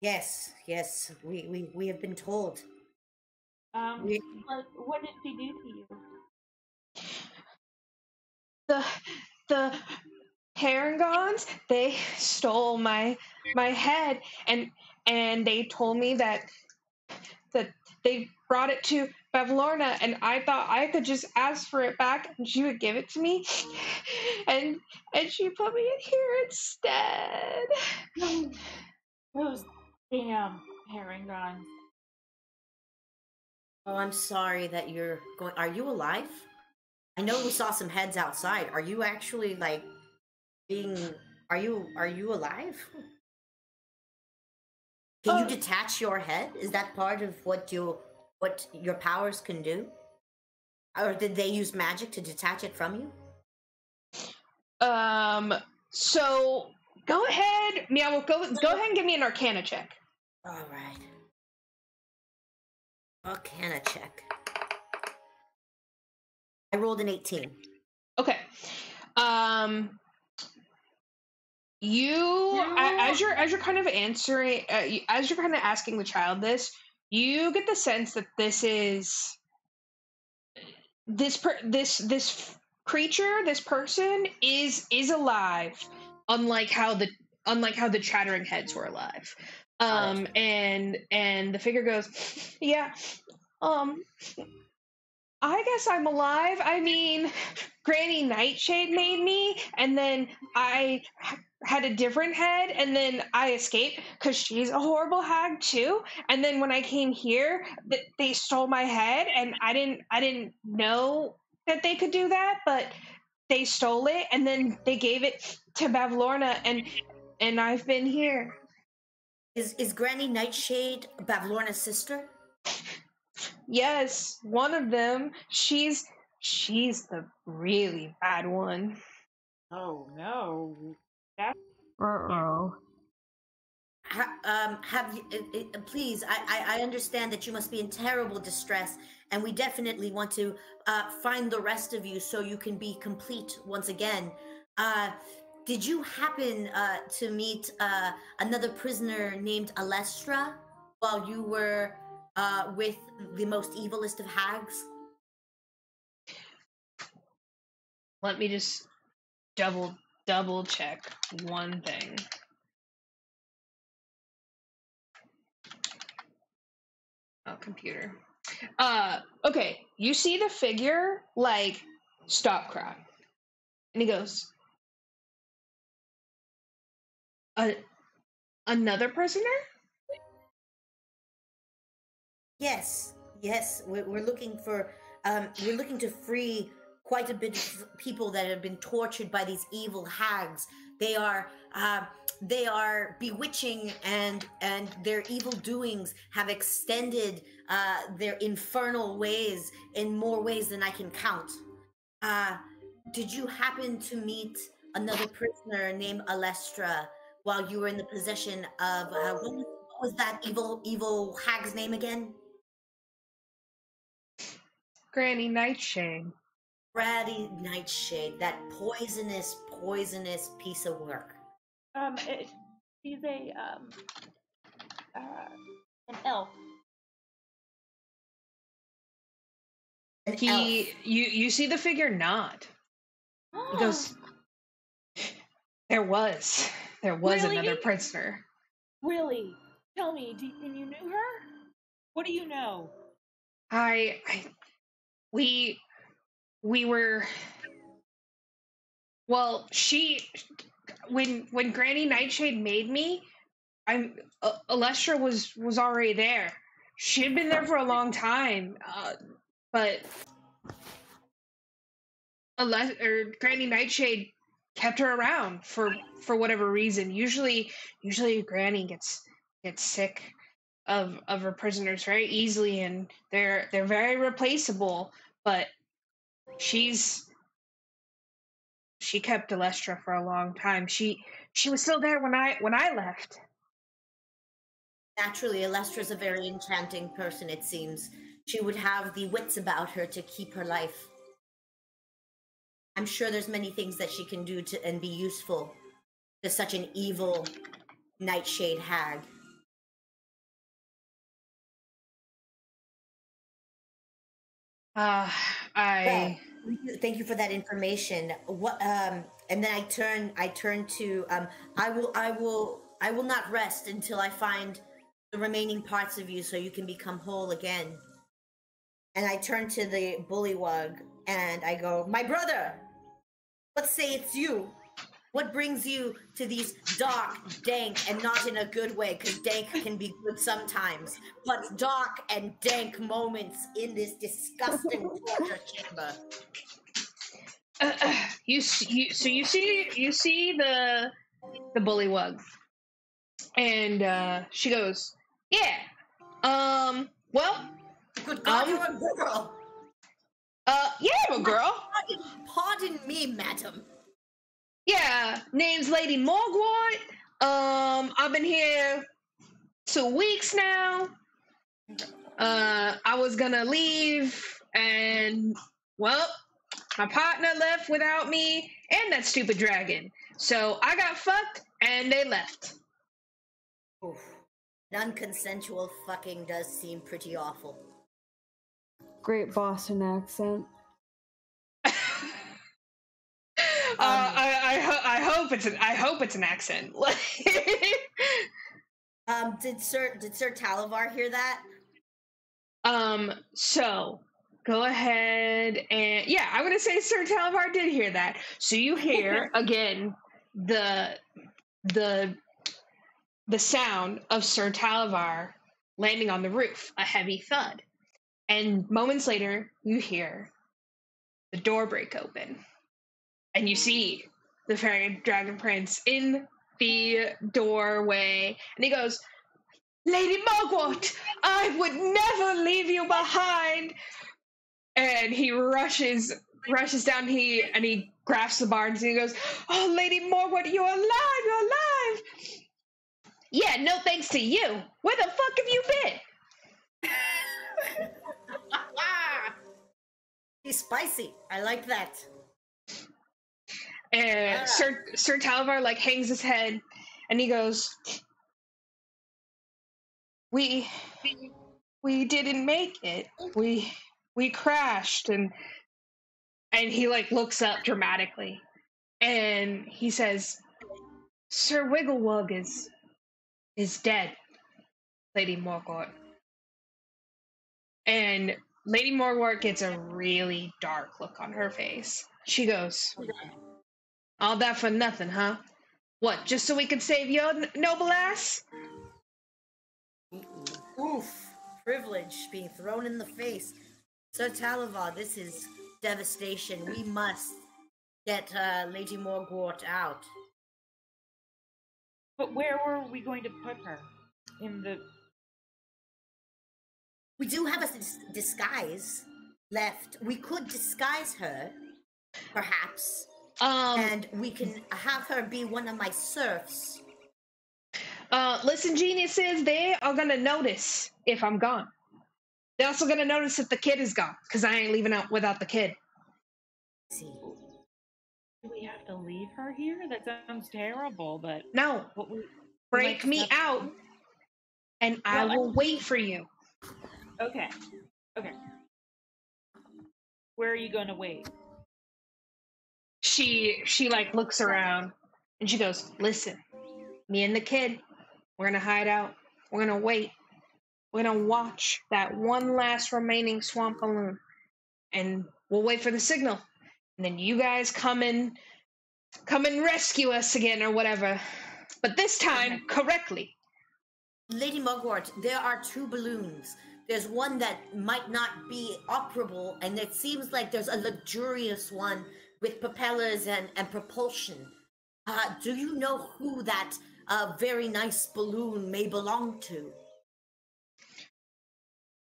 Yes, we have been told. What did she do to you? The Paragons, they stole my head, and they told me that they brought it to Bavlorna, and I thought I could just ask for it back and she would give it to me, and she put me in here instead. Those damn Paragons. Oh, I'm sorry that you're going. Are you alive? I know we saw some heads outside. Are you actually like being? Are you alive? Can you detach your head? Is that part of what your powers can do? Or did they use magic to detach it from you? So go ahead, Meow. Go ahead and give me an Arcana check. All right. Arcana check. I rolled an 18. Okay. As you're kind of answering, as you're kind of asking the child this, you get the sense that this creature, this person is alive, unlike how the chattering heads were alive. And the figure goes, yeah, I guess I'm alive. I mean, Granny Nightshade made me, and then I had a different head, and then I escaped because she's a horrible hag too. And then when I came here, they stole my head, and I didn't know that they could do that, but they stole it, and then they gave it to Bavlorna, and I've been here. Is Granny Nightshade Bavlorna's sister? Yes, one of them. She's the really bad one. Oh no. Uh-oh. have you, please, I understand that you must be in terrible distress, and we definitely want to find the rest of you so you can be complete once again. Did you happen to meet another prisoner named Alestra while you were with the most evilest of hags? Let me just double check one thing. Oh, computer. Okay, you see the figure, like, stop crying. And he goes, another prisoner? Yes, we're looking for, we're looking to free quite a bit of people that have been tortured by these evil hags. They are bewitching, and their evil doings have extended their infernal ways in more ways than I can count. Did you happen to meet another prisoner named Alestra while you were in the possession of what was that evil hag's name again? Granny Nightshade. Granny Nightshade, that poisonous piece of work. She's an elf. You see the figure nod. He goes, there was Really? another prisoner. Really? Tell me, and you knew her? What do you know? We were, well, when Granny Nightshade made me, Alestra was already there. She had been there for a long time, but Granny Nightshade kept her around for whatever reason. Usually Granny gets sick of her prisoners very easily, and they're very replaceable. But she kept Alestra for a long time. She was still there when I left. Naturally, Alestra's a very enchanting person, it seems. She would have the wits about her to keep her life. I'm sure there's many things that she can do and be useful to such an evil nightshade hag. Well, thank you for that information. And then I turn to I will not rest until I find the remaining parts of you so you can become whole again. And I turn to the bullywug and I go, my brother, let's say it's you. What brings you to these dark, dank, and not in a good way, because dank can be good sometimes, but dark and dank moments in this disgusting torture chamber? You see the bullywug, and she goes, yeah, well, good God, you're a girl. Yeah, I'm a girl. Pardon me, madam. Yeah, name's Lady Morgwart. I've been here 2 weeks now. I was gonna leave, and, well, my partner left without me, and that stupid dragon. So I got fucked, and they left. Oof. Non-consensual fucking does seem pretty awful. Great Boston accent. I hope it's an accent. Did Sir Talavar hear that? So go ahead and, yeah, I'm gonna say Sir Talavar did hear that. So you hear again the sound of Sir Talavar landing on the roof, a heavy thud, and moments later you hear the door break open. And you see the fairy dragon prince in the doorway, and he goes, Lady Morgwart, I would never leave you behind. And he rushes down, and he grasps the barns, and he goes, oh, Lady Morgwart, you're alive, you're alive. Yeah, no thanks to you. Where the fuck have you been? He's spicy. I like that. And Sir Talavar like hangs his head, and he goes, "We didn't make it. We crashed." And he like looks up dramatically, and he says, "Sir Wigglewug is dead, Lady Morgort." And Lady Morgort gets a really dark look on her face. She goes, "All that for nothing, huh? What, just so we could save your noble ass?" Oof. Privilege being thrown in the face. Sir Talavar, this is devastation. We must get Lady Morgort out. But where were we going to put her? In the... We do have a disguise left. We could disguise her, perhaps. And we can have her be one of my serfs. Listen, geniuses, they are gonna notice if I'm gone. They're also gonna notice if the kid is gone, because I ain't leaving out without the kid. See. Do we have to leave her here? That sounds terrible, but... No. Break me out, and I will wait for you. Okay. Okay. Where are you gonna wait? She like looks around, and she goes, "Listen, me and the kid, we're gonna hide out. We're gonna wait. We're gonna watch that one last remaining swamp balloon, and we'll wait for the signal. And then you guys come and rescue us again or whatever. But this time, correctly." Lady Morgort, there are 2 balloons. There's one that might not be operable, and it seems like there's a luxurious one with propellers and propulsion. Do you know who that very nice balloon may belong to?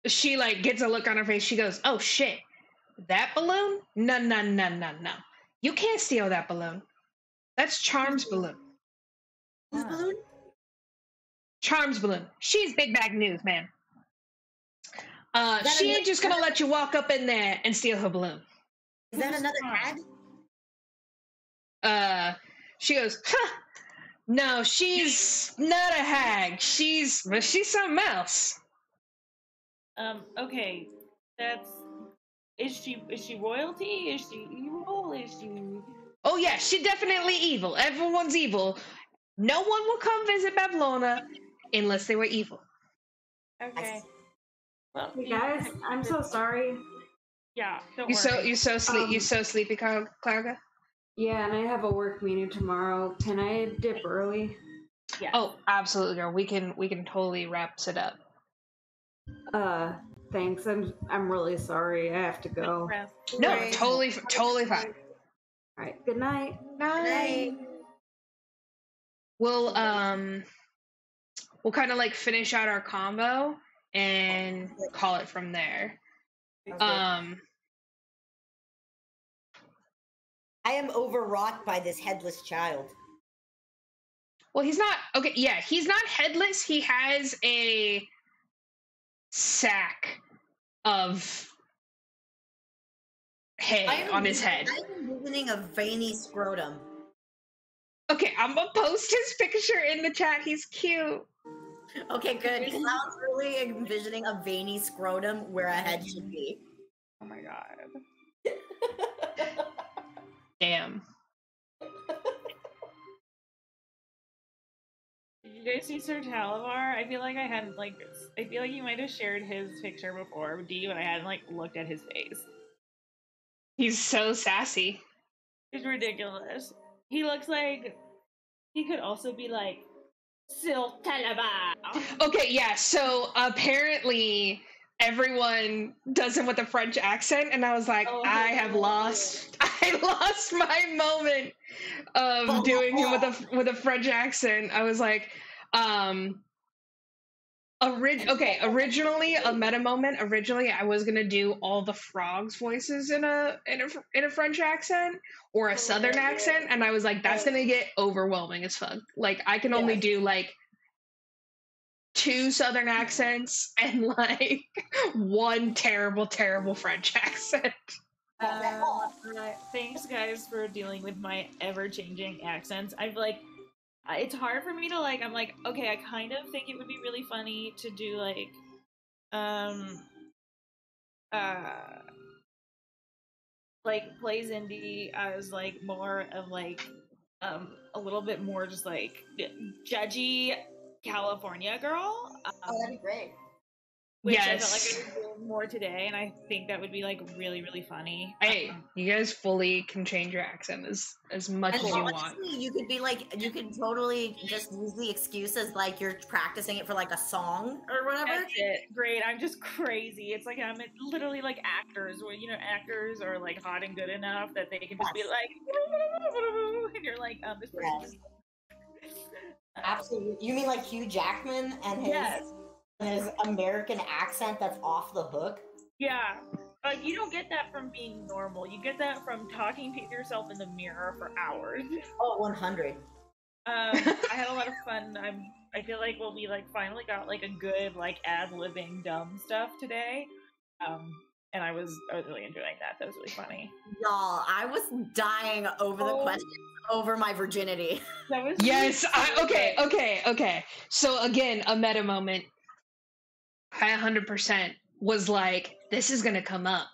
She like gets a look on her face. She goes, "Oh shit, that balloon? No. You can't steal that balloon. That's Charm's balloon." Whose balloon? Charm's balloon. She's big bag news, man. She ain't just gonna let you walk up in there and steal her balloon. Is that another hag? She goes, "Huh, no, she's not a hag. She's something else." Okay. Is she royalty? Is she evil? Is she... Oh yeah, she's definitely evil. Everyone's evil. No one will come visit Babylona unless they were evil. Okay. Well, hey guys, I'm so sorry. Yeah, don't worry. You so sleepy, Klarga? Yeah, and I have a work meeting tomorrow. Can I dip early? Yeah. Oh, absolutely, girl. We can totally wrap it up. Thanks. I'm really sorry. I have to go. No, totally fine. All right. Good night. Night. We'll kind of like finish out our combo and call it from there. I am overwrought by this headless child. Well, he's not okay. Yeah, he's not headless. He has a sack of hay on his head. I'm envisioning a veiny scrotum. Okay, I'm gonna post his picture in the chat. He's cute. Okay, good. Because I was really envisioning a veiny scrotum where a head should be. Oh my god. Damn. Did you guys see Sir Talavar? I feel like you might have shared his picture before, Dee, but I hadn't looked at his face. He's so sassy. It's ridiculous. He looks like he could also be Sir Talavar. Okay, yeah, so apparently everyone does him with a French accent, and I was like, I lost my moment of doing him with a French accent. I was like, originally a meta moment. Originally, I was gonna do all the frogs' voices in a French accent or a Southern accent, and I was like, that's gonna get overwhelming as fuck. Like, I can only do 2 Southern accents and like 1 terrible, terrible French accent. Thanks, guys, for dealing with my ever-changing accents. I've like, it's hard for me to like. I'm like, okay, I kind of think it would be really funny to do like, play Zindi as like more of like, a little bit more just like judgy California girl. Oh, that'd be great. Which I felt like I was doing more today, and I think that would be like really, really funny. Hey, you guys fully can change your accent as much as you want. You could be like, you could totally just use the excuse as like you're practicing it for like a song or whatever. That's it. Great. I'm just crazy. It's like I'm literally like actors, where actors are like hot and good enough that they can just be like, and you're like, this person. Absolutely. You mean like Hugh Jackman and his American accent that's off the hook? Yeah. Like, you don't get that from being normal. You get that from talking to yourself in the mirror for hours. Oh, 100. I had a lot of fun. I feel like we like finally got like a good like ad-libbing dumb stuff today. And I was really enjoying that. That was really funny. Y'all, I was dying over the question over my virginity. That was okay. So again, a meta moment. I 100% was like, this is gonna come up.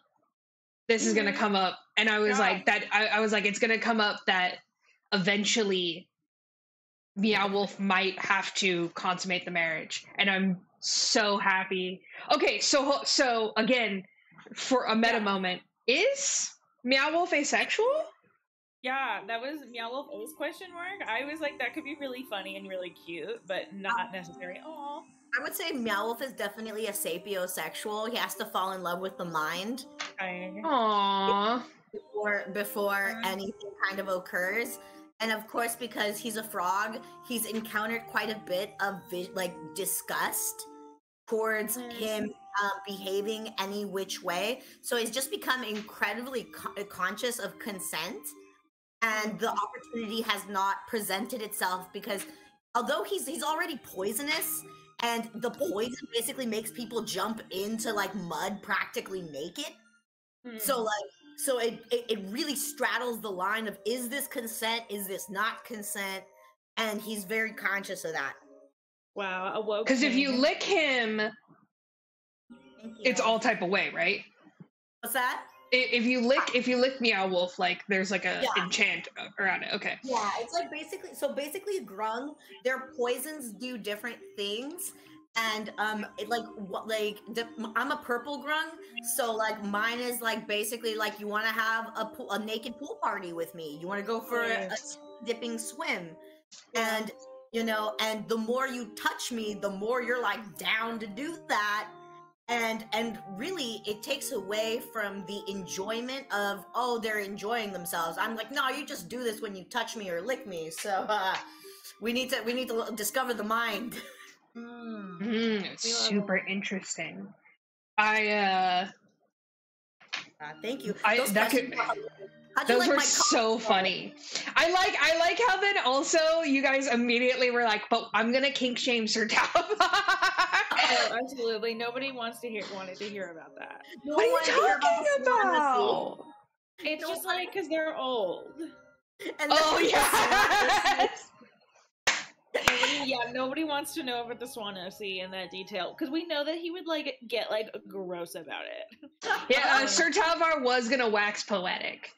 This is gonna come up. And I was like, I was like, it's gonna come up that eventually Meow Wolf might have to consummate the marriage. And I'm so happy. Okay, so again, for a meta moment, is Meow Wolf asexual? Yeah, that was Meow Wolf O's question mark. I was like, that could be really funny and really cute, but not necessary. Aww. I would say Meow Wolf is definitely a sapiosexual. He has to fall in love with the mind. Aww. Before anything kind of occurs. And of course, because he's a frog, he's encountered quite a bit of disgust towards him behaving any which way. So he's just become incredibly conscious of consent. And the opportunity has not presented itself because although he's already poisonous, and the poison basically makes people jump into like mud practically naked. So it really straddles the line of, is this consent? Is this not consent? And he's very conscious of that. Wow, awoke. Because if you lick him, it's all type of way, right? What's that? If you lick Meow Wolf, like there's like a enchant around it. Okay. Yeah, it's like basically Grung, their poisons do different things. And I'm a purple Grung, so like mine is like basically like, you want to have a naked pool party with me, you want to go for a dipping swim, and and the more you touch me, the more you're like down to do that. And really, it takes away from the enjoyment of, oh, they're enjoying themselves. I'm like, no, you just do this when you touch me or lick me. So we need to discover the mind. Super interesting. Thank you. Those were so funny. I like how then also you guys immediately were like, but I'm gonna kink shame Sir Talabot. Oh, absolutely. Nobody wanted to hear about that. What are you talking about? It's just like because they're old. Yes. Nobody wants to know about the Swan OC in that detail because we know that he would like get like gross about it. Yeah, Sir Talabot was gonna wax poetic.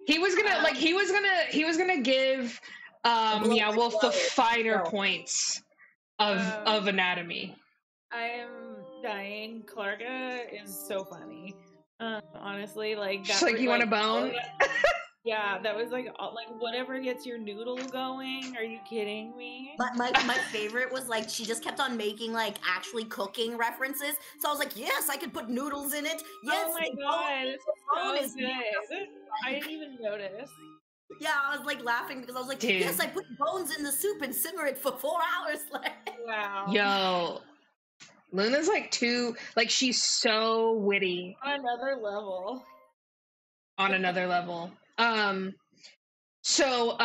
He was gonna give Meow Wolf the finer points of anatomy. I am dying. Klarga is so funny. Honestly, like that. Like you want a bone? Yeah, that was like whatever gets your noodle going. Are you kidding me? My favorite was like she just kept on making like actually cooking references. So I was like, yes, I could put noodles in it. Yes. Oh my god, it's so good. I didn't even notice. Yeah, I was like laughing because I was like, yes, I put bones in the soup and simmer it for 4 hours. Wow. Yo, Luna's she's so witty. On another level. So,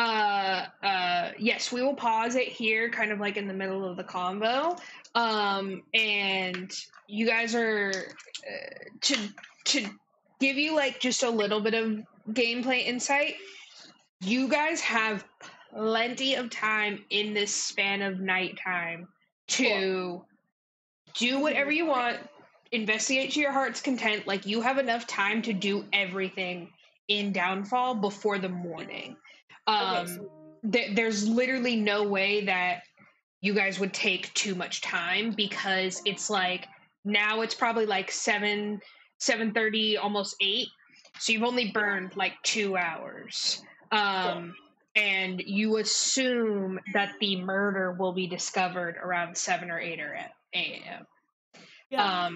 yes, we will pause it here, kind of like in the middle of the convo. And you guys are to give you like just a little bit of gameplay insight. You guys have plenty of time in this span of nighttime to do whatever you want, investigate to your heart's content. Like, you have enough time to do everything in Downfall before the morning. There's literally no way that you guys would take too much time, because it's like now it's probably like 7:30, almost 8. So you've only burned like 2 hours. And you assume that the murder will be discovered around 7 or 8 a.m. Yeah.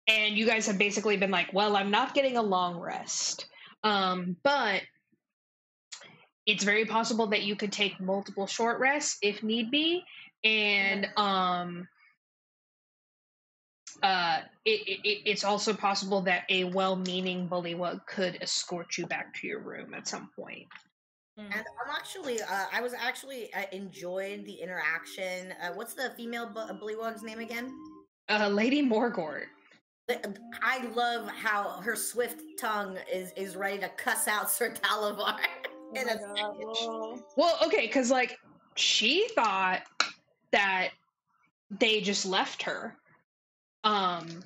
And you guys have basically been like, well, I'm not getting a long rest. But it's very possible that you could take multiple short rests if need be. And it's also possible that a well-meaning bullywug could escort you back to your room at some point. And I'm actually, I was actually enjoyed the interaction. What's the female bullywug's name again? Lady Morgort. I love how her swift tongue is ready to cuss out Sir Talavar. Well, okay, because like she thought that they just left her, and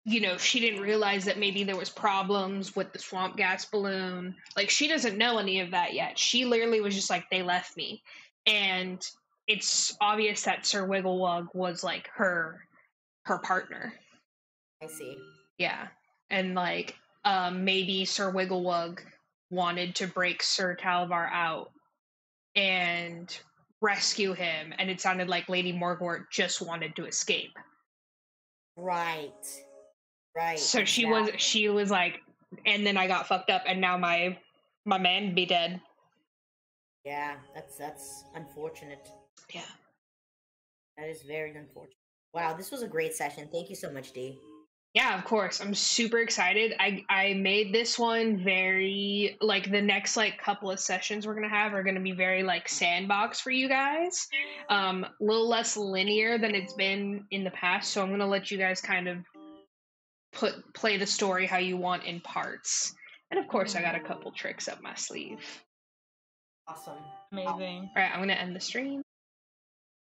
you know, she didn't realize that maybe there was problems with the swamp gas balloon. Like, she doesn't know any of that yet. She literally was just like, they left me. And it's obvious that Sir Wigglewug was like her partner. I see. Yeah. And like, maybe Sir Wigglewug wanted to break Sir Talavar out and rescue him, and it sounded like Lady Morgort just wanted to escape. Right. So she was like, and then I got fucked up, and now my man be dead. Yeah, that's unfortunate. Yeah. That is very unfortunate. Wow, this was a great session. Thank you so much, Dee. Yeah, of course. I'm super excited. I made this one very, like, the next like couple of sessions we're gonna have are gonna be very like sandbox for you guys. A little less linear than it's been in the past. So I'm gonna let you guys kind of play the story how you want in parts. And of course I got a couple tricks up my sleeve. Awesome. Amazing. Alright, I'm gonna end the stream.